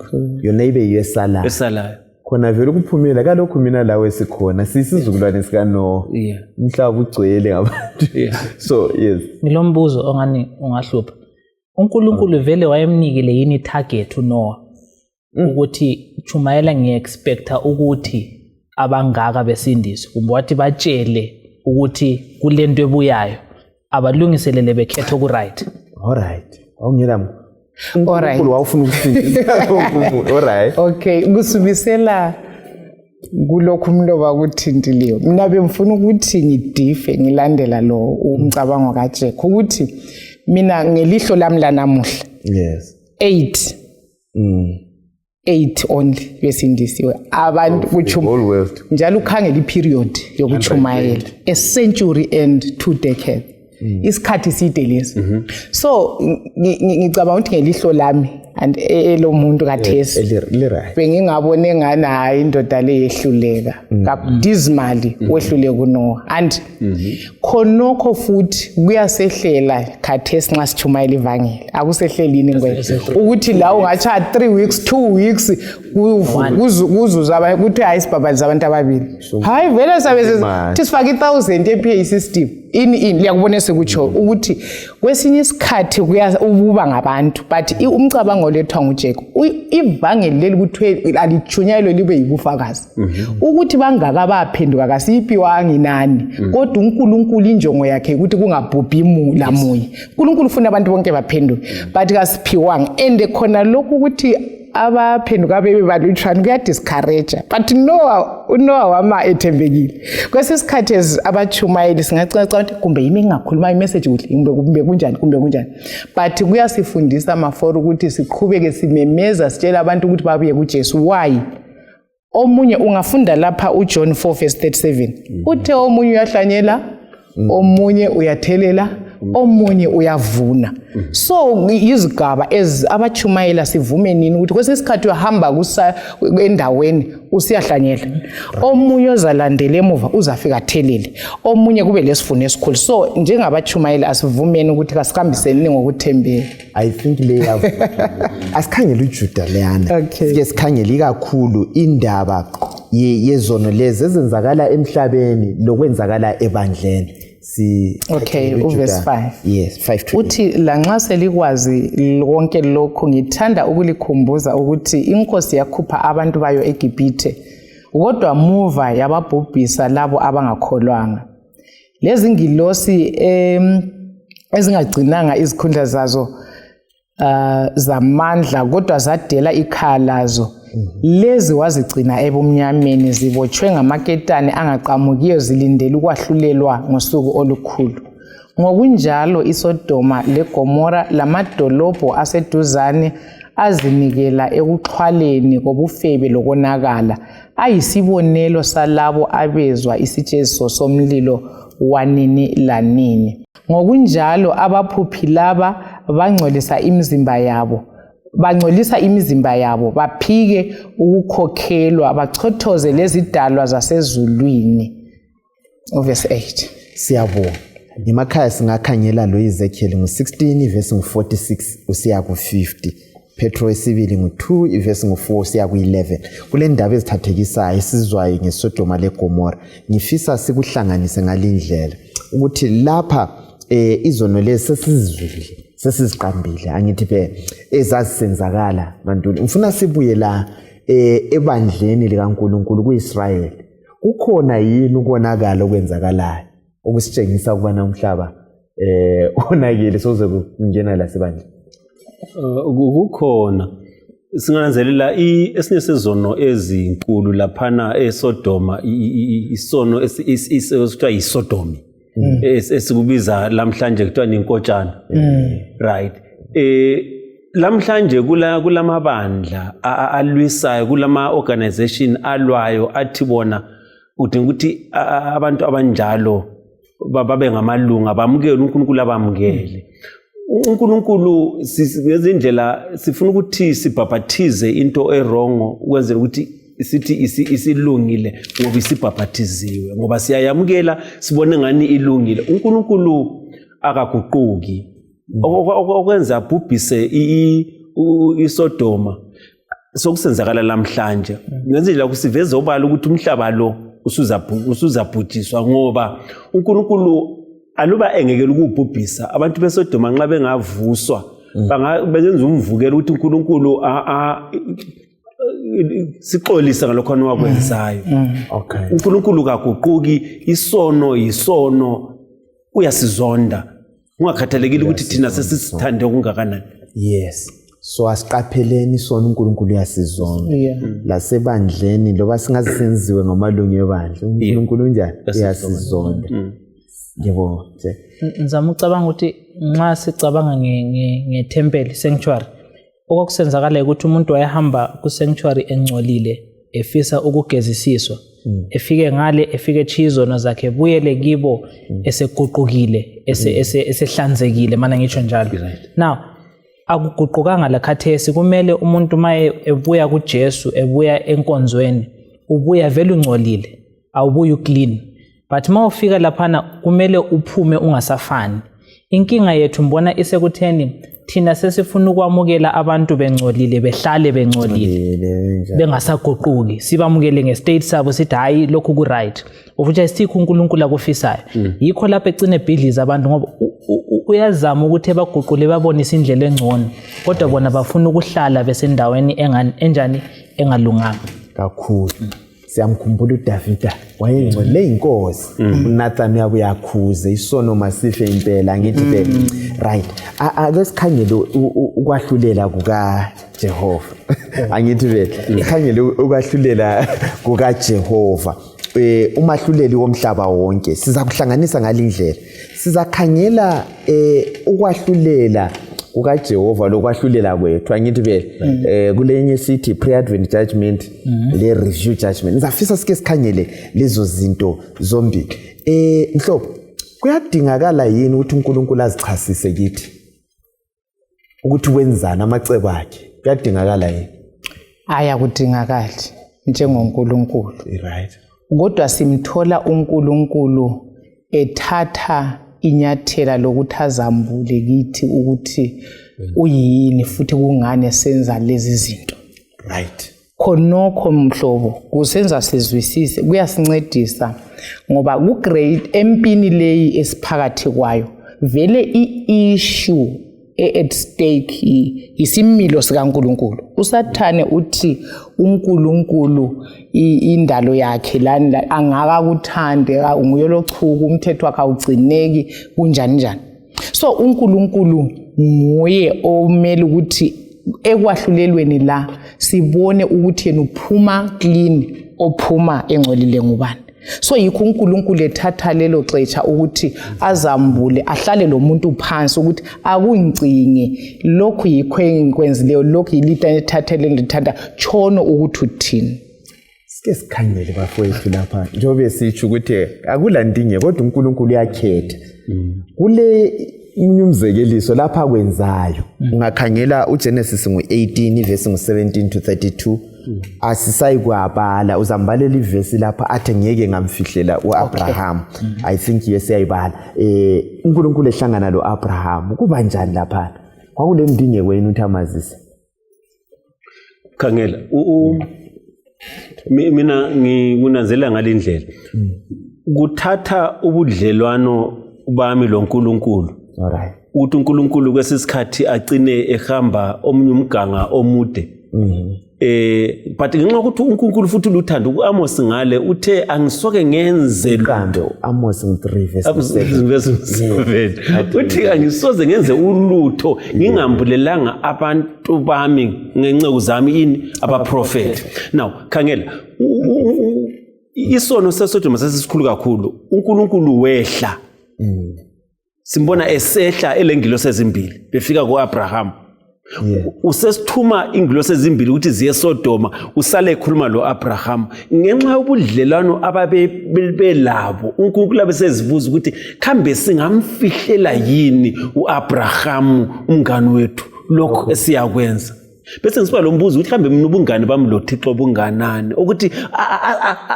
[SPEAKER 1] yona ibe yesalayo khona vele ukuphumela kalokhu mina lawe sikhona sisizukulwane sika Noah umhlaba ugcwele ngabantu so yes
[SPEAKER 4] ngilombuzo ongani ungahlupha uNkulunkulu vele wayemnikile yini target uNoah ukuthi chumayela ngiexpecta ukuthi abangaka besindiswe kumbe wathi batshele ukuthi kulento ebuyayo abalungiselele bekhetho ku right
[SPEAKER 1] alright awungela
[SPEAKER 3] alright
[SPEAKER 1] wawufuna ukufika alright
[SPEAKER 3] okay kusubisela kulokhu umloba ukuthintiliyo mina bemfuna ukuthi ngidife ngilandela lo umcabango kaJeku ukuthi mina ngelihlo lami lanamuhla
[SPEAKER 1] yes
[SPEAKER 3] 8 only besindisiwe abantu kuchuma njalo ukhangela iperiod yokuchumayela a century and 2 decades isikhathi side lesi so ngicabanga ukuthi ngelihlo lami and elo muntu kaThesi bengingabone ngani hayi indoda le yehluleka kabudizimali wehluleka kuNoah and khonokho futhi kuyasehlela kaThesi nxa sichumayela ivangeli akusehlelini ngwethu ukuthi la ungathi 3 weeks 2 weeks kuzuza abantu kuthi hayi sibabaliza abantu ababili hayi vele sabe sifaka 1000 ePay system in liyakubona sekutsho ukuthi kwesinye isikhathi kuyabuba ngabantu but umcabango lethwa nguJeku ivangeli leli kuthi alichunyayelo libe yibufakazi ukuthi bangaka baphenduka kasiphiwanga inani kodwa uNkulunkulu injongo yakhe ukuthi kungabhubhi lamunye uNkulunkulu ufuna abantu bonke baphenduke but kasiphiwanga and khona lokhu ukuthi abaphenduka bebe balutshwana kuyadiscourage but uNoah wama ethembekile kwesisikhathi abachumayeli singacaca ukuthi kumbe yimi engakhuluma imessage kuhle kumbe kunjani but kuyasifundisa maforo ukuthi siqhubeke simemeza sitshela abantu ukuthi babuye kuJesu. Why? Omunye ungafunda lapha uJohn 4:37 uthe omunye uyahlanyela omunye uyathelela omunye uyavuna. So izigaba abachumayela sivume nini ukuthi kwesisikhathi uhamba endaweni usiyahlanyela omunye ozalandela emuva uzafika athelele omunye kube lesivuno esikhulu. So njengabachumayela asivumeni ukuthi kasikambiseni ngokuthembeka.
[SPEAKER 1] I think asikhangela uJuda leyana sike sikhangela kakhulu indaba yezono lezi ezenzakala emhlabeni lokwenzakala ebandleni.
[SPEAKER 3] Verse 5.
[SPEAKER 1] Yes, 5
[SPEAKER 3] uthi lanxa selikwazi lonke lokho ngithanda ukulikhumbuza ukuthi inkosi yakhupha abantu bayo eGibhithe kodwa muva yababhubhisa labo abangakholwanga. Lezi ngilosi ezingagcinanga izikhundla zazo zamandla kodwa zadela ikhala lazo lezi wazigcina ebumnyameni zibotshwe ngamaketane angaqamukiyo zilindele ukwahlulelwa ngosuku olukhulu. Ngokunjalo iSodoma leGomora lamadolobho aseduzane azinikela ekuxhwaleni kobufebe lokonakala ayisibonelo salabo abezwa isitsheziso somlilo wanini lanini. Ngokunjalo abaphuphi laba bangcolisa imizimba yabo baphike ukukhokhelwa bachothoze lezidalwa zasezulwini. Verse 8.
[SPEAKER 1] Siyabonga. Emakhaya singakhangela lo Ezekiel ngo16 verse ngo46 usiya ku50. Petro 2 ngo2 verse ngo4 usiya ku11. Kule ndaba ezithathekisayo sizwayo ngeSodoma leGomora. Ngifisa sikuhlanganise ngalindlela ukuthi lapha izono lezi sesizizwile sesiziqambile angithi phela ezazisenzakala mantuli. Ngifuna sibuye la ebandleni likaNkulunkulu kuIsrael. Kukhona yini ukonakala okwenzakalayo okusitshengisa ukubana umhlaba onakile soze kungena la sebandla?
[SPEAKER 2] Kukhona singananzelela esinye sezono ezinkulu laphana eSodoma isono esithiwa yiSodomi esikubiza lamhlanje kuthiwa ninkotshana. Right. Lamhlanje kulamabandla alwisayo kulama organization alwayo athi bona udinga ukuthi abantu abanjalo babe ngamalunga bamukele uNkulunkulu abamukele. uNkulunkulu ngezindlela sifuna ukuthi sibhabhathize into erongo ukwenzela ukuthi sithi isilungile ngoba isibhabhathiziwe ngoba siyayamukela sibone ngani ilungile. uNkulunkulu akaguquki. Okwenza bhubhise iSodoma sokusenzakala lamhlanje ngenzela kusiveza obala ukuthi umhlaba lo usuzabhujiswa ngoba uNkulunkulu aluba engekela ukubhubhisa abantu beSodoma nxa bengavuswa bengenza umvukelo ukuthi uNkulunkulu sixolisa ngalokho anowakwenzayo. uNkulunkulu kaguquki. Isono uyasizonda ungakhathalekile ukuthi thina sesisithande okungakanani.
[SPEAKER 1] Yes. So asiqapheleni isono uNkulunkulu uyasizonda. Lasebandleni loba singazisenziwe ngamalungu ebandla uNkulunkulu njani uyasizonda. Yebo nje.
[SPEAKER 4] Ngizama ucabanga ukuthi nxa sicabanga ngeTemple sanctuary okukusenzakala ukuthi umuntu wayehamba ku-sanctuary engcolile efisa ukugezisiswa efike ngale efike echizono zakhe buyele kibo eseguqukile esehlanzekile mana ngitsho njalo. Now akuguqukanga la khathesi kumele umuntu maye ebuya kuJesu ebuya enkonzweni ubuya vele ungcolile awubuya uclean but mawufika laphana kumele uphume ungasafani. Inkinga yethu mbona isekutheni thina sesifuna ukwamukela abantu bengcolile behlale bengcolile bengasaguquki sibamukele ngestate sabo sithi hayi lokhu ku right ufuthi isikho uNkulunkulu akufisayo. Yikho lapho egcine ebhidliza abantu ngoba uyazama ukuthi baguqule babonise indlela engcono kodwa bona bafuna ukuhlala besendaweni enjani engalunganga
[SPEAKER 1] kakhulu. siyamkhumbula uDavida wayengcwele inkosi uNathan uyakhuze isono masife impela ngithi ke right ake sikhangele ukwahlulela kukaJehova angithi vele ikhangele ukwahlulela kukaJehova umahluleli womhlaba wonke siza kuhlanganisa ngalindlela sizakhangela ukwahlulela kukaJehova lokwahlulela kwethu angithi vele kulenye sithi pre-advent judgment le review judgment ngizafisa sike sikhangele lezo zinto zombili mhlobo kuyadingakala yini ukuthi uNkulunkulu azichasise kithi ukuthi wenzani amacebo akhe kuyadingakala yini
[SPEAKER 3] ayakudingakala njengoNkulunkulu
[SPEAKER 1] right
[SPEAKER 3] kodwa simthola uNkulunkulu ethatha inyathela lokuthi azambule kithi ukuthi uyini futhi kungane senza lezi zinto
[SPEAKER 1] right
[SPEAKER 3] khonokho mhlobo kusenza sizwisise kuyasincedisa ngoba ku grade empini leyi esiphakathi kwayo vele iissue at stake isimilo sikaNkulunkulu usathane uthi uNkulunkulu indalo yakhe lana angakakuthande nguyolochuku umthetho wakhe awugcineki kunjani njani so uNkulunkulu nguye omele ukuthi ekwahlulelweni la sibone ukuthi yena uphuma clean ophuma engcolile ngubani so yikho uNkulunkulu ethatha lelo xetsha ukuthi azambule ahlale lo muntu phansi ukuthi akungcinge lokhu yikho engikwenzileyo lokhu yilita ethathele ngithatha chono ukuthi uthini
[SPEAKER 1] sike sikhangele bafowethu lapha njobe sitsho ukuthi akulandinge kodwa uNkulunkulu uyakhetha kule umzekeliso lapha kwenzayo ungakhangela uGenesis ngo18 verse ngo17 to 32 asisayi kwabala uzambalela ivesi lapha athi ngeke ngamfihlela uAbraham I think yes ayibala uNkulunkulu ehlangana loAbraham kuba njani lapha kwakule ndinge wena uthamazisa
[SPEAKER 2] khangela mina ngikunanzela ngalindlela kuthatha ubudlelwano bami loNkulunkulu
[SPEAKER 1] alright
[SPEAKER 2] ukuthi uNkulunkulu kwesisikhathi agcine ehamba omunye umganga omude but ngenxa ukuthi uNkulunkulu futhi luthando uAmos ngale uthe angisoke ngenze
[SPEAKER 1] iqambe Amos 3 verse
[SPEAKER 2] 7 uthi angisoze ngenze ulutho ngingambulelanga abantu bami ngenceku zami ini abaprofeti now khangela isono sesodoma sesikhulu kakhulu uNkulunkulu wehla simbona esehla elengilosi ezimbili befika kuAbraham usesithuma ingilosi ezimbili ukuthi ziye Sodoma usale ekhuluma loAbraham ngenxa yobudlelwano ababelabo uNkulunkulu abesezibuza ukuthi khambe singamfihlela yini uAbraham umngani wethu lokho esiyakwenza bese ngisiba lo mbuzo ukuthi mhlambe mina ubungane bami lo Thixo bunganani ukuthi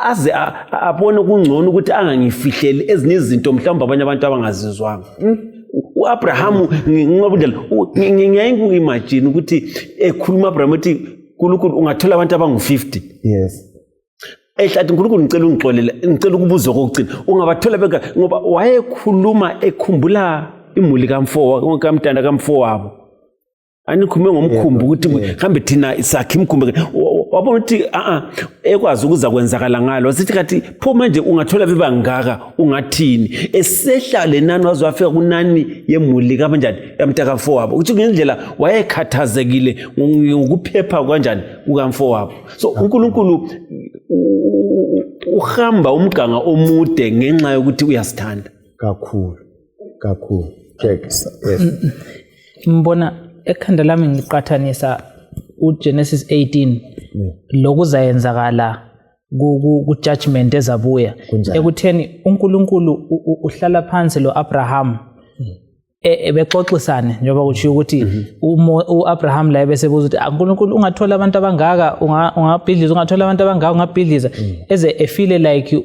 [SPEAKER 2] aze abone kungcono ukuthi angangifihleli ezinye izinto mhlawumbe abanye abantu abangazizwanga uAbraham ngingabudlela ngiyayimagine ukuthi ekhuluma Abraham uthi uNkulunkulu ungathola abantu abangu50
[SPEAKER 1] yes
[SPEAKER 2] ehlathi uNkulunkulu ngicela ungixolele ngicela ukubuza kokugcina ungabathola beka ngoba wayekhuluma ekhumbula imuli kamntana kamfo wabo anikhume ngomkhumbu ukuthi mhlambe thina isakhe imkhumbu wabona ukuthi ekwazi ukuza kwenzakala ngalo sithi kathi pho manje ungathola bebangaka ungathini esehla lenani wazwafika kunani yemuli kanjani yamntaka wabo uthi ngendlela wayekhathazekile ngokuphepha kanjani ukamfo wabo so uNkulunkulu uhamba umganga omude ngenxa yokuthi uyasithanda
[SPEAKER 1] kakhulu check yes
[SPEAKER 4] mbona ekhanda lami ngiqathanisa uGenesis 18 lokuzayenzakala ku-judgment ezabuya ekutheni uNkulunkulu uhlala phansi loAbraham bexoxisane njengoba kushiwo ukuthi uAbraham la besebuza ukuthi uNkulunkulu ungathola abantu abangaka ungabhidliza ungathola abantu abangaka ungabhidliza eze efile like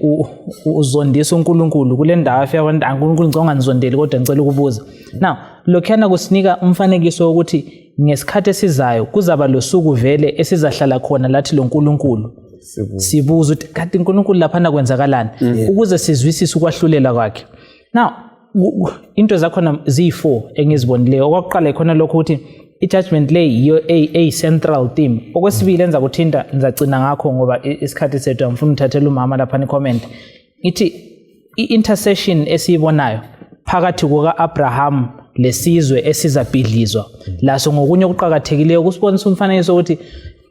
[SPEAKER 4] uzondisa uNkulunkulu kule ndawo afika abantu uNkulunkulu ngicela ungangizondeli kodwa ngicela ukubuza now lokhana kusinika umfanekiso ukuthi ngesikhathi esizayo kuzaba losuku vele esizahlala khona lathi loNkulunkulu sibuza ukuthi kanti uNkulunkulu lapha nakwenzakalani ukuze sizwisise ukwahlulela kwakhe now into zakhona zi4 engizibonileyo okwakuqala ikhona lokho ukuthi i-judgment le yiyo central theme. Okwesibili enza kuthinta ngizacina ngakho ngoba isikhathi sethu angifuni uthathele umama lapha ni comment. Ithi i-intercession esiyibonayo phakathi kuka-Abraham lesizwe esizabhidlizwa laso ngokunye okuqhakathekileyo kusibonisa umfanekiso ukuthi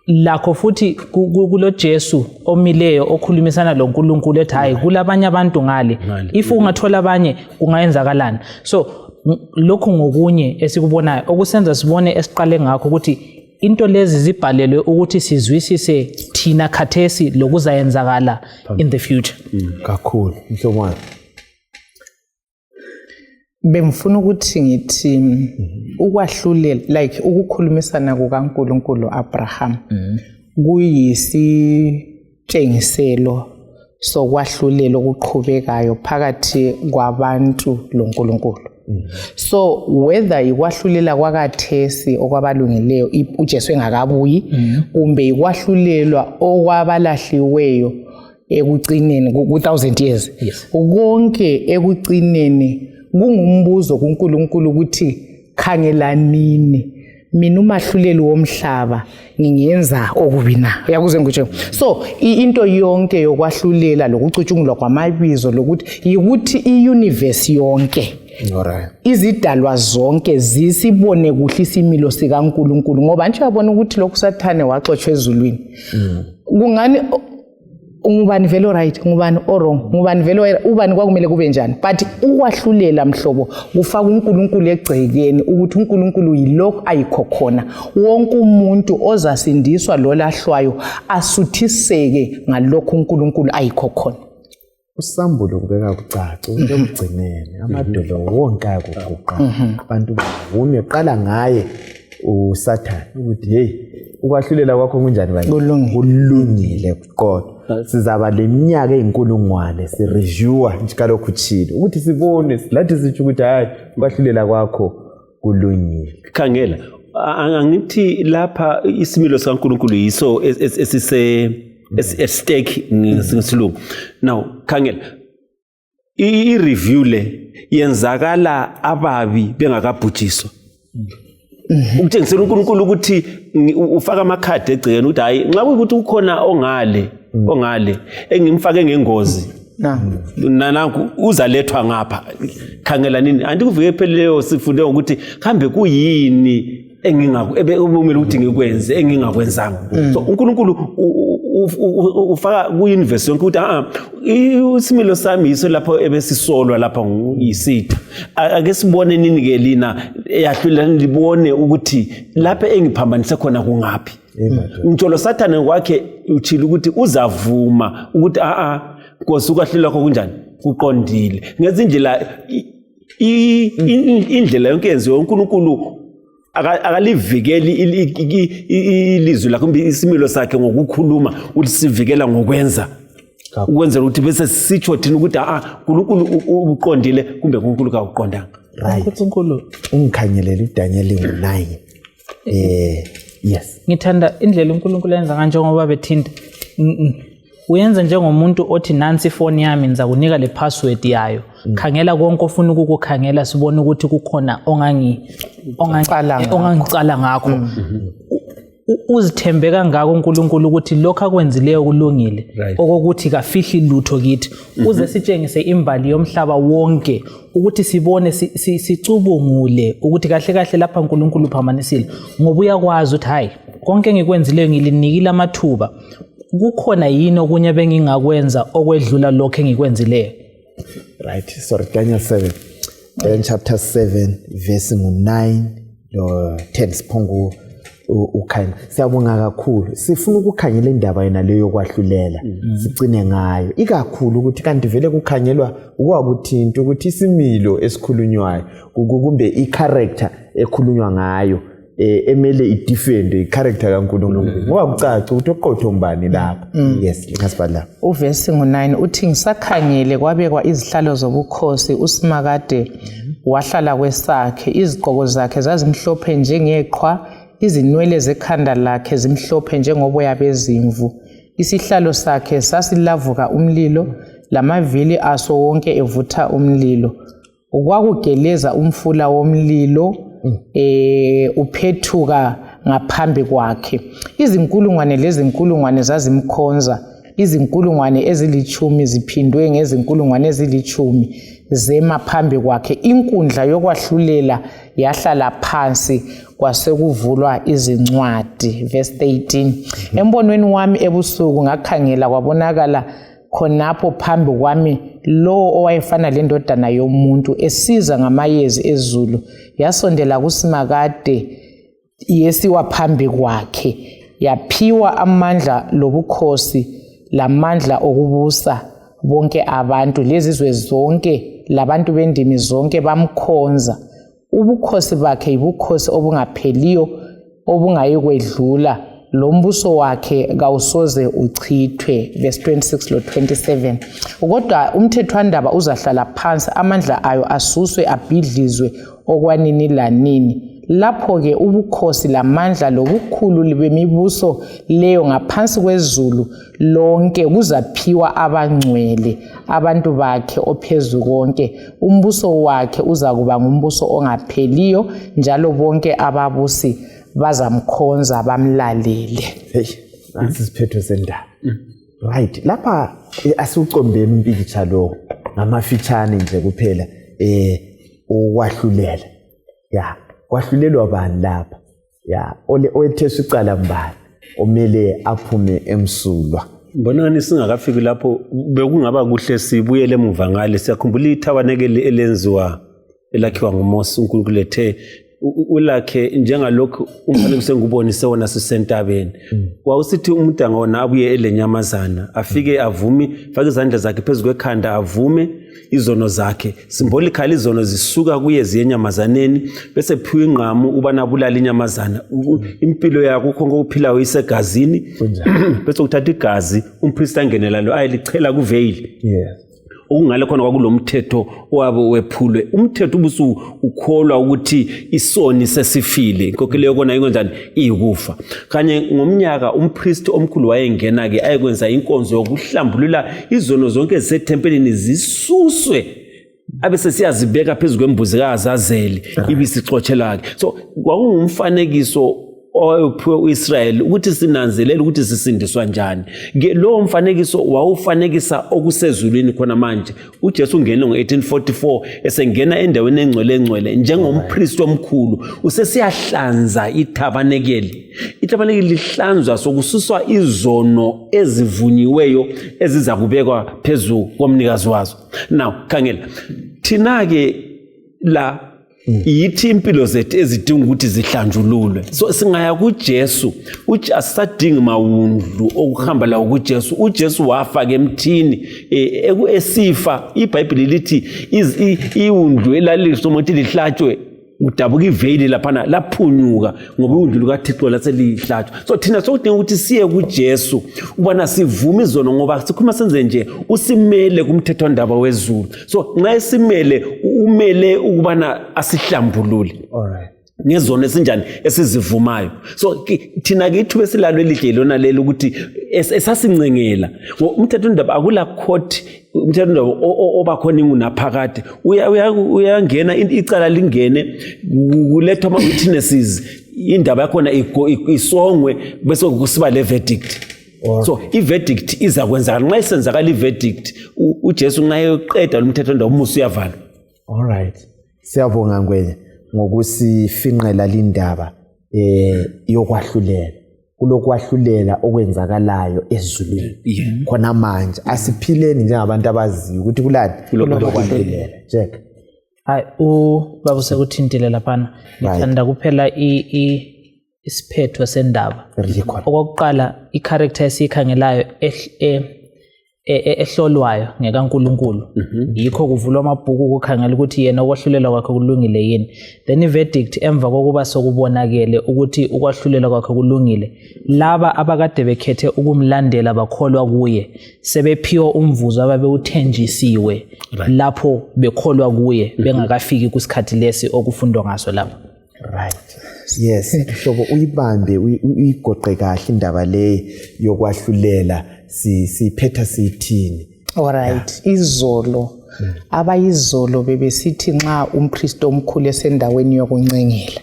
[SPEAKER 4] lakho futhi kulo Jesu omileyo okhulumisana loNkulunkulu ethi hayi kulabanye abantu ngale if ungathola abanye kungayenzakalani. So lokho ngokunye esikubonayo okusenza sibone esiqale ngakho ukuthi into lezi zibhalelwe ukuthi sizwisise thina khathesi lokuzayenzakala in the future.
[SPEAKER 1] Kakhulu mhlobo wami.
[SPEAKER 3] Bengifuna ukuthi ngithi ukwahlulela like ukukhulumisana kukaNkulunkulu Abraham kuyisitshengiselo sokwahlulela okuqhubekayo phakathi kwabantu loNkulunkulu. So whether ikwahlulela kwakathesi okwabalungileyo uJesu engakabuyi kumbe ikwahlulelwa okwabalahliweyo ekucineni ku-1000 years konke ekucineni kungumbuzo kuNkulunkulu ukuthi khangelanini mina umahluleli womhlaba ngingenza okubi na uyakuze ngitsho. So into yonke yokwahlulela lokucutshungulwa kwamabizo lokuthi yikuthi iuniverse yonke izidalwa zonke zisibone kuhle isimilo sikaNkulunkulu ngoba nje uyabona ukuthi lokhu Sathane waxoshwe ezulwini kungani ngubani velo right ngubani wrong ngubani velo ubani kwakumele kube njani but ukwahlulela mhlobo kufaka uNkulunkulu egcekeni ukuthi uNkulunkulu yilokho ayikho khona wonke umuntu ozasindiswa lolahlwayo asuthiseke ngalokho uNkulunkulu ayikho khona.
[SPEAKER 1] Usambulo kubeka kucaca into emgcinene amadolo wonke ayakuguqa abantu bavume qala ngaye uSathane ukuthi hey ukwahlulela kwakho kunjani bani kulungile kodwa sizaba leminyaka eyinkulungwane si reviewer nje kalokhu chilo ukuthi sibone lathi sitsho ukuthi hayi ukwahlulela kwakho kulungile.
[SPEAKER 2] Khangela angithi lapha isimilo sikaNkulunkulu yiso esise stake ngesilungu. Now khangela i-review le yenzakala ababi bengakabhujiswa. Ukuthengisela uNkulunkulu ukuthi ufaka amakhadi egcekeni ukuthi hayi nxa kuyikuthi ukhona ongale engimfake ngengozi nananku uzalethwa ngapha khangela nini andikuvike pheleyo sifunde ukuthi kambe kuyini engingakubumela ukuthi ngikwenze engingakwenzanga. So uNkulunkulu ufaka ku-universe yonke ukuthi isimilo sami yiso lapho ebesisolwa lapha yisitha ake sibone nini ke lina eyahlulela libone ukuthi lapha engiphambanise khona kungaphi. Ngitsholo Sathane kwakhe uthile ukuthi uzavuma ukuthi Nkosi ukwahlulela kwakho kunjani kuqondile ngezindlela indlela yonke yenziwe uNkulunkulu akalivikeli ilizwi lakho isimilo sakhe ngokukhuluma ulisivikela ngokwenza ukwenzela ukuthi bese sitsho thina ukuthi uNkulunkulu uqondile kumbe uNkulunkulu akuqondanga.
[SPEAKER 1] Right. uNkulunkulu ungikhanyelela uDaniel 9. Yes.
[SPEAKER 4] Ngithanda indlela uNkulunkulu yenza kanje ngoba bethinta uyenza njengomuntu othi nansi phone yami niza kunika le password yayo khangela konke ofuna ukukukhangela sibone ukuthi kukhona ongangicala ngakho uzithembe kangaka uNkulunkulu ukuthi lokho akwenzileyo kulungile okokuthi kafihli lutho kithi uze sitshengise imbali yomhlaba wonke ukuthi sibone sicubungule ukuthi kahle kahle lapha uNkulunkulu uphamanisile ngoba uyakwazi ukuthi hayi konke engikwenzileyo ngilinikile amathuba kukhona yini okunye bengingakwenza okwedlula lokho engikwenzileyo.
[SPEAKER 1] Right. Sorry, Daniel 7. Daniel chapter 7 verse 9 lo 10 siphongo ukhanya. Siyabonga kakhulu. Sifuna ukukhanyela indaba yena leyo kwahlulela. Sicine ngayo. Ikakhulu ukuthi kanti vele kukhangelwa ukwakuthinta ukuthi isimilo esikhulunywayo kumbe i-character ekhulunywa ngayo emele idefend i-character kaNkulunkulu ngoba kucaca ukuthi oqotho mbani lapha. Yes, ngasibala
[SPEAKER 3] uverse 9 uthi ngisakhangele kwabekwa izihlalo zobukhosi uSimakade wahlala kwesakhe izigqoko zakhe zazimhlophe njengeqhwa izinwele zekhanda lakhe zimhlophe njengoboya bezimvu isihlalo sakhe sasilavuka umlilo lamavili aso wonke evutha umlilo ukwakugeleza umfula womlilo uphethuka ngaphambi kwakhe. Izinkulungwane lezinkulungwane zazimkhonza, izinkulungwane ezilithumi ziphindwe ngezinkulungwane ezilithumi zema phambi kwakhe. Inkundla yokwahlulela yahlala phansi kwasekuvulwa izincwadi. Verse 18. Embonweni wami ebusuku ngakhangela kwabonakala khonapho phambi kwami lo owayefana lendodana yomuntu esiza ngamayezi ezulu, yasondela kusimakade yesiwa phambi kwakhe, yaphiwa amandla lobukhosi lamandla okubusa bonke abantu lezizwe zonke labantu bendimi zonke bamkhonza. Ubukhosi bakhe ibukhosi obungapheliyo obungayikwedlula, lombuso wakhe kawusoze uchithwe. Verse 26 lo 27. Kodwa umthethwandaba uzahlala phansi, amandla ayo asuswe abhidlizwe okwanini lanini. Lapho-ke ubukhosi lamandla lobukhulu bemibuso leyo ngaphansi kwezulu lonke kuzaphiwa abangcwele, abantu bakhe ophezu konke. Umbuso wakhe uzakuba ngumbuso ongapheliyo, njalo bonke ababusi bazamkhonza bamlalele.
[SPEAKER 1] Hey, asisiphetho sendaba. Right, lapha asiucombe impicture lo ngamafitshane nje kuphela okwahlulela. Yeah. Kwahlulelwa bani lapha? Ya, oyetheswa icala mbali omele aphume emsulwa.
[SPEAKER 2] Mbona ngani singakafiki lapho bekungaba kuhle sibuyele emuva ngale. Siyakhumbula ithabanekeli elenziwa elakhiwa nguMose uNkulunkulu lethe ulakhe njengalokho umfanekiso engubonise wona sisentabeni. Wawusithi umuntu angona abuye elenyamazana afike avumi fake izandla zakhe phezulu kwekhanda avume izono zakhe, symbolically izono zisuka kuye ziyenyamazaneni bese phiwe ingqamu ubana bulala inyamazana. Impilo yakho konke ukuphilayo isegazini bese uthatha igazi umpriest angenela lo ayelichela kuveil.
[SPEAKER 1] Yes.
[SPEAKER 2] Okungale khona kwakulomthetho owabe wephulwe. Umthetho ubusu ukholwa ukuthi isoni sesifile, inkokhelo yokona ingonjani iyikufa. Kanye ngomnyaka umpriest omkhulu wayengena ke ayekwenza inkonzo yokuhlambulula izono zonke ezisethempelini zisuswe abese siyazibeka phezulu kwembuzikazi azeli ibisixotshelwa ke. So kwakungumfanekiso owayephiwe uIsrael ukuthi sinanzelele ukuthi sisindiswa njani. Lo mfanekiso wawufanekisa okusezulwini khona manje. uJesu ungene ngo1844 esengena endaweni engcwele njengompriest omkhulu usesiyahlanza ithabanekeli. Ithabanekeli lihlanzwa sokususwa izono ezivunyiweyo eziza kubekwa phezulu komnikazi wazo. Now khangela thina ke la yithi impilo zethu ezidinga ukuthi zihlanjululwe. So singaya kuJesu, asisadingi mawundlu okuhamba lawo kuJesu. uJesu wafa ke emthini esifa. iBhayibheli lithi iwundlu elalisomothi lihlatshwe udabuka iveli laphana laphunyuka ngoba iwundlu likaThixo laselihlatshwa. So thina sokudinga ukuthi siye kuJesu ubana sivume izono ngoba sikhuluma senze nje usimele kumthethwandaba wezulu. So nxa esimele umele ukubana asihlambulule.
[SPEAKER 1] Alright.
[SPEAKER 2] Ngezono esinjani esizivumayo. So thina ke ithuba esilalo elihle lona lelo ukuthi esasincengela umthethwandaba akula court umthethwandaba obakhona ingunaphakade uyangena icala lingene kulethwa ama witnesses indaba yakhona isongwe bese kusiba le verdict. So i-verdict iza kwenzakala nxa isenzakala i-verdict uJesu nxa eqeda umthethwandaba umusa uyavala.
[SPEAKER 1] Alright. Siyabonga ngwenye ngokusifinqela lindaba yokwahlulela. Kulokwahlulela okwenzakalayo ezulwini. Khona manje asiphileni njengabantu abaziyo ukuthi kulani kulokwahlulela. Jack.
[SPEAKER 4] Hayi ubaba sekuthintile laphana. Ngithanda kuphela isiphetho sendaba. Okokuqala i-character esikhangelayo ehlolwayo ngekaNkulunkulu. Yikho kuvulwa amabhuku ukukhangela ukuthi yena ukwahlulela kwakhe kulungile yini. Then i-verdict emva kokuba sokubonakele ukuthi ukwahlulela kwakhe kulungile, laba abakade bekhethe ukumlandela bakholwa kuye sebephiwa umvuzo ababewuthenjisiwe lapho bekholwa kuye bengakafiki kusikhathi lesi okufundwa ngaso lapho.
[SPEAKER 1] Right. Yes, hlobo uyibambe uyigoqe kahle indaba le yokwahlulela siphetha sithini.
[SPEAKER 3] Alright. Izolo abayizolo bebesithi nxa umpristi omkhulu esendaweni yokuncengela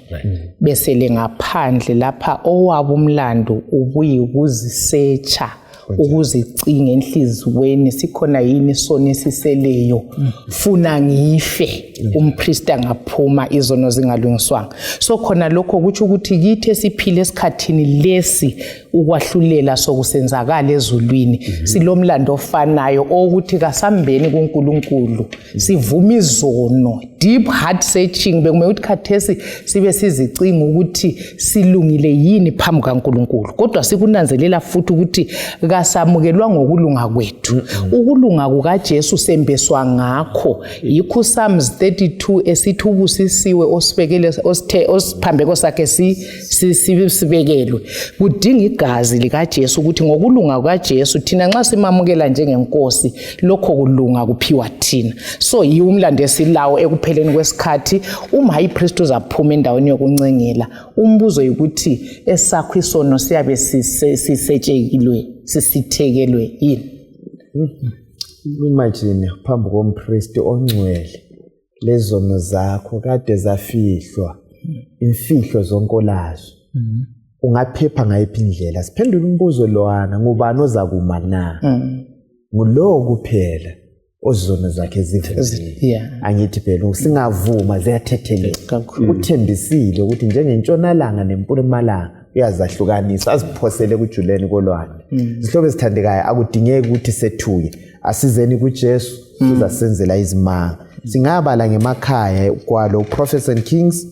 [SPEAKER 3] bese lengaphandle lapha owabo umlando ubuye ukuzisearcha ukuzicinga enhlizweni sikhona yini sona esiseleyo funa ngife umpristi angaphuma izono zingalungiswanga. So khona lokho kuthi ukuthi kithi siphile esikhathini lesi ukwahlulela sokusenzakala ezulwini silomlando ofanayo ukuthi kasambeni kuNkulunkulu sivuma izono deep heart searching bekumele ukuthi khathesi sibe sizicinga ukuthi silungile yini phambi kaNkulunkulu kodwa sikunanzelela futhi ukuthi kasamukelwa ngokulunga kwethu ukulunga kukaJesu sembeswa ngakho yikho Psalms 32 esithi ubusisiwe osibekele osiphambeko sakhe sibekelwe kudinga igazi likaJesu ukuthi ngokulunga kukaJesu thina nxa simamukela njengenkosi lokho kulunga kuphiwa thina. So yiumlando esilawo ekupheleni kwesikhathi uma hipriest uzaphuma endaweni yokuncengela umbuzo ukuthi esakho isono siyabe sisetshekilwe sisithekelwe yini.
[SPEAKER 1] Imagine phambi kompriest ongcwele lezono zakho kade zafihlwa imfihlo zonke olazo ungaphepha ngayiphi indlela. Siphendula umbuzo lowana ngubani ozakuma na ngulowo kuphela ozono zakhe zivele. Angithi phela singavuma ziyathetheleka uthembisile ukuthi njengentshonalanga nempumalanga uyazahlukanisa aziphosele kujuleni kolwandle. Isihlobo esithandekayo akudingeki ukuthi sethuye asizeni kuJesu uzasenzela izimanga. Singabala ngemakhaya kwalo Prophets and Kings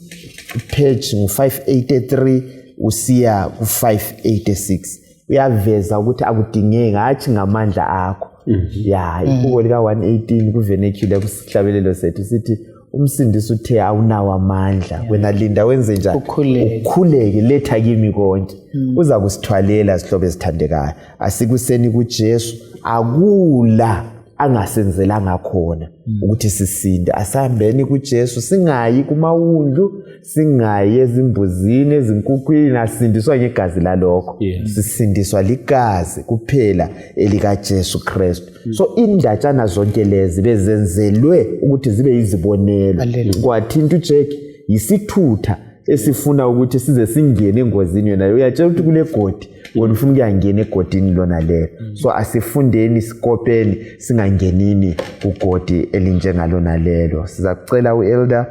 [SPEAKER 1] page ngu583 usiya ku586 uyaveza ukuthi akudingeki hathi ngamandla akho. Iphiko lika 118 kuvernacular kusihlabelelo sethu sithi umsindisi uthe awunawo amandla wena linda wenze njani ukhuleke letha kimi konke uza kusithwalela sihlobo esithandekayo. Asikuseni kuJesu akula angasenzelanga khona ukuthi sisinde. Asihambeni kuJesu singayi kumawundlu singayi ezimbuzini ezinkukhwini asindiswa ngegazi lalokho sisindiswa ligazi kuphela elikaJesu Kristu. So indatshana zonke lezi bezenzelwe ukuthi zibe izibonelo kwathinta uJack yisithutha esifuna ukuthi size singene engozini yona uyatshela ukuthi kule godi wona ufuna ukuyangena egodini lona lelo. So asifundeni sikopeni singangenini ugodi elinjengalona lelo. Sizakucela uElder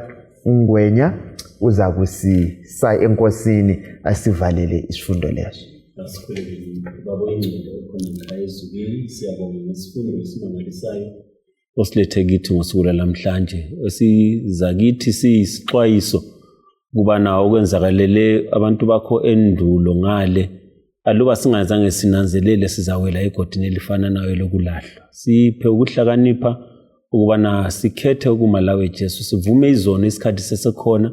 [SPEAKER 1] Ngwenya uza kusisa enkosini asivalele isifundo leso.
[SPEAKER 2] Osilethe kithi ngosuku lamhlanje esizakithi siyisixwayiso kuba nawo okwenzakalele abantu bakho endulo ngale aluba singazange sinanzelele sizawela egodini elifana nayo lokulahlwa. Siphe ukuhlakanipha ukubana sikhethe ukuma lawe Jesu sivume izono isikhathi sesekhona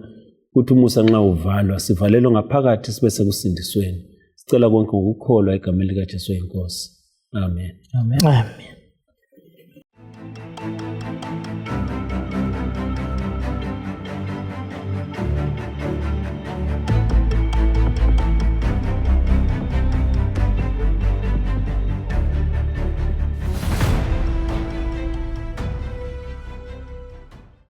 [SPEAKER 2] ukuthi umusa nxa uvalwa sivalelwe ngaphakathi sibe sekusindisweni. Sicela konke ngokukholwa egameni likaJesu inkosi. Amen.
[SPEAKER 3] Amen.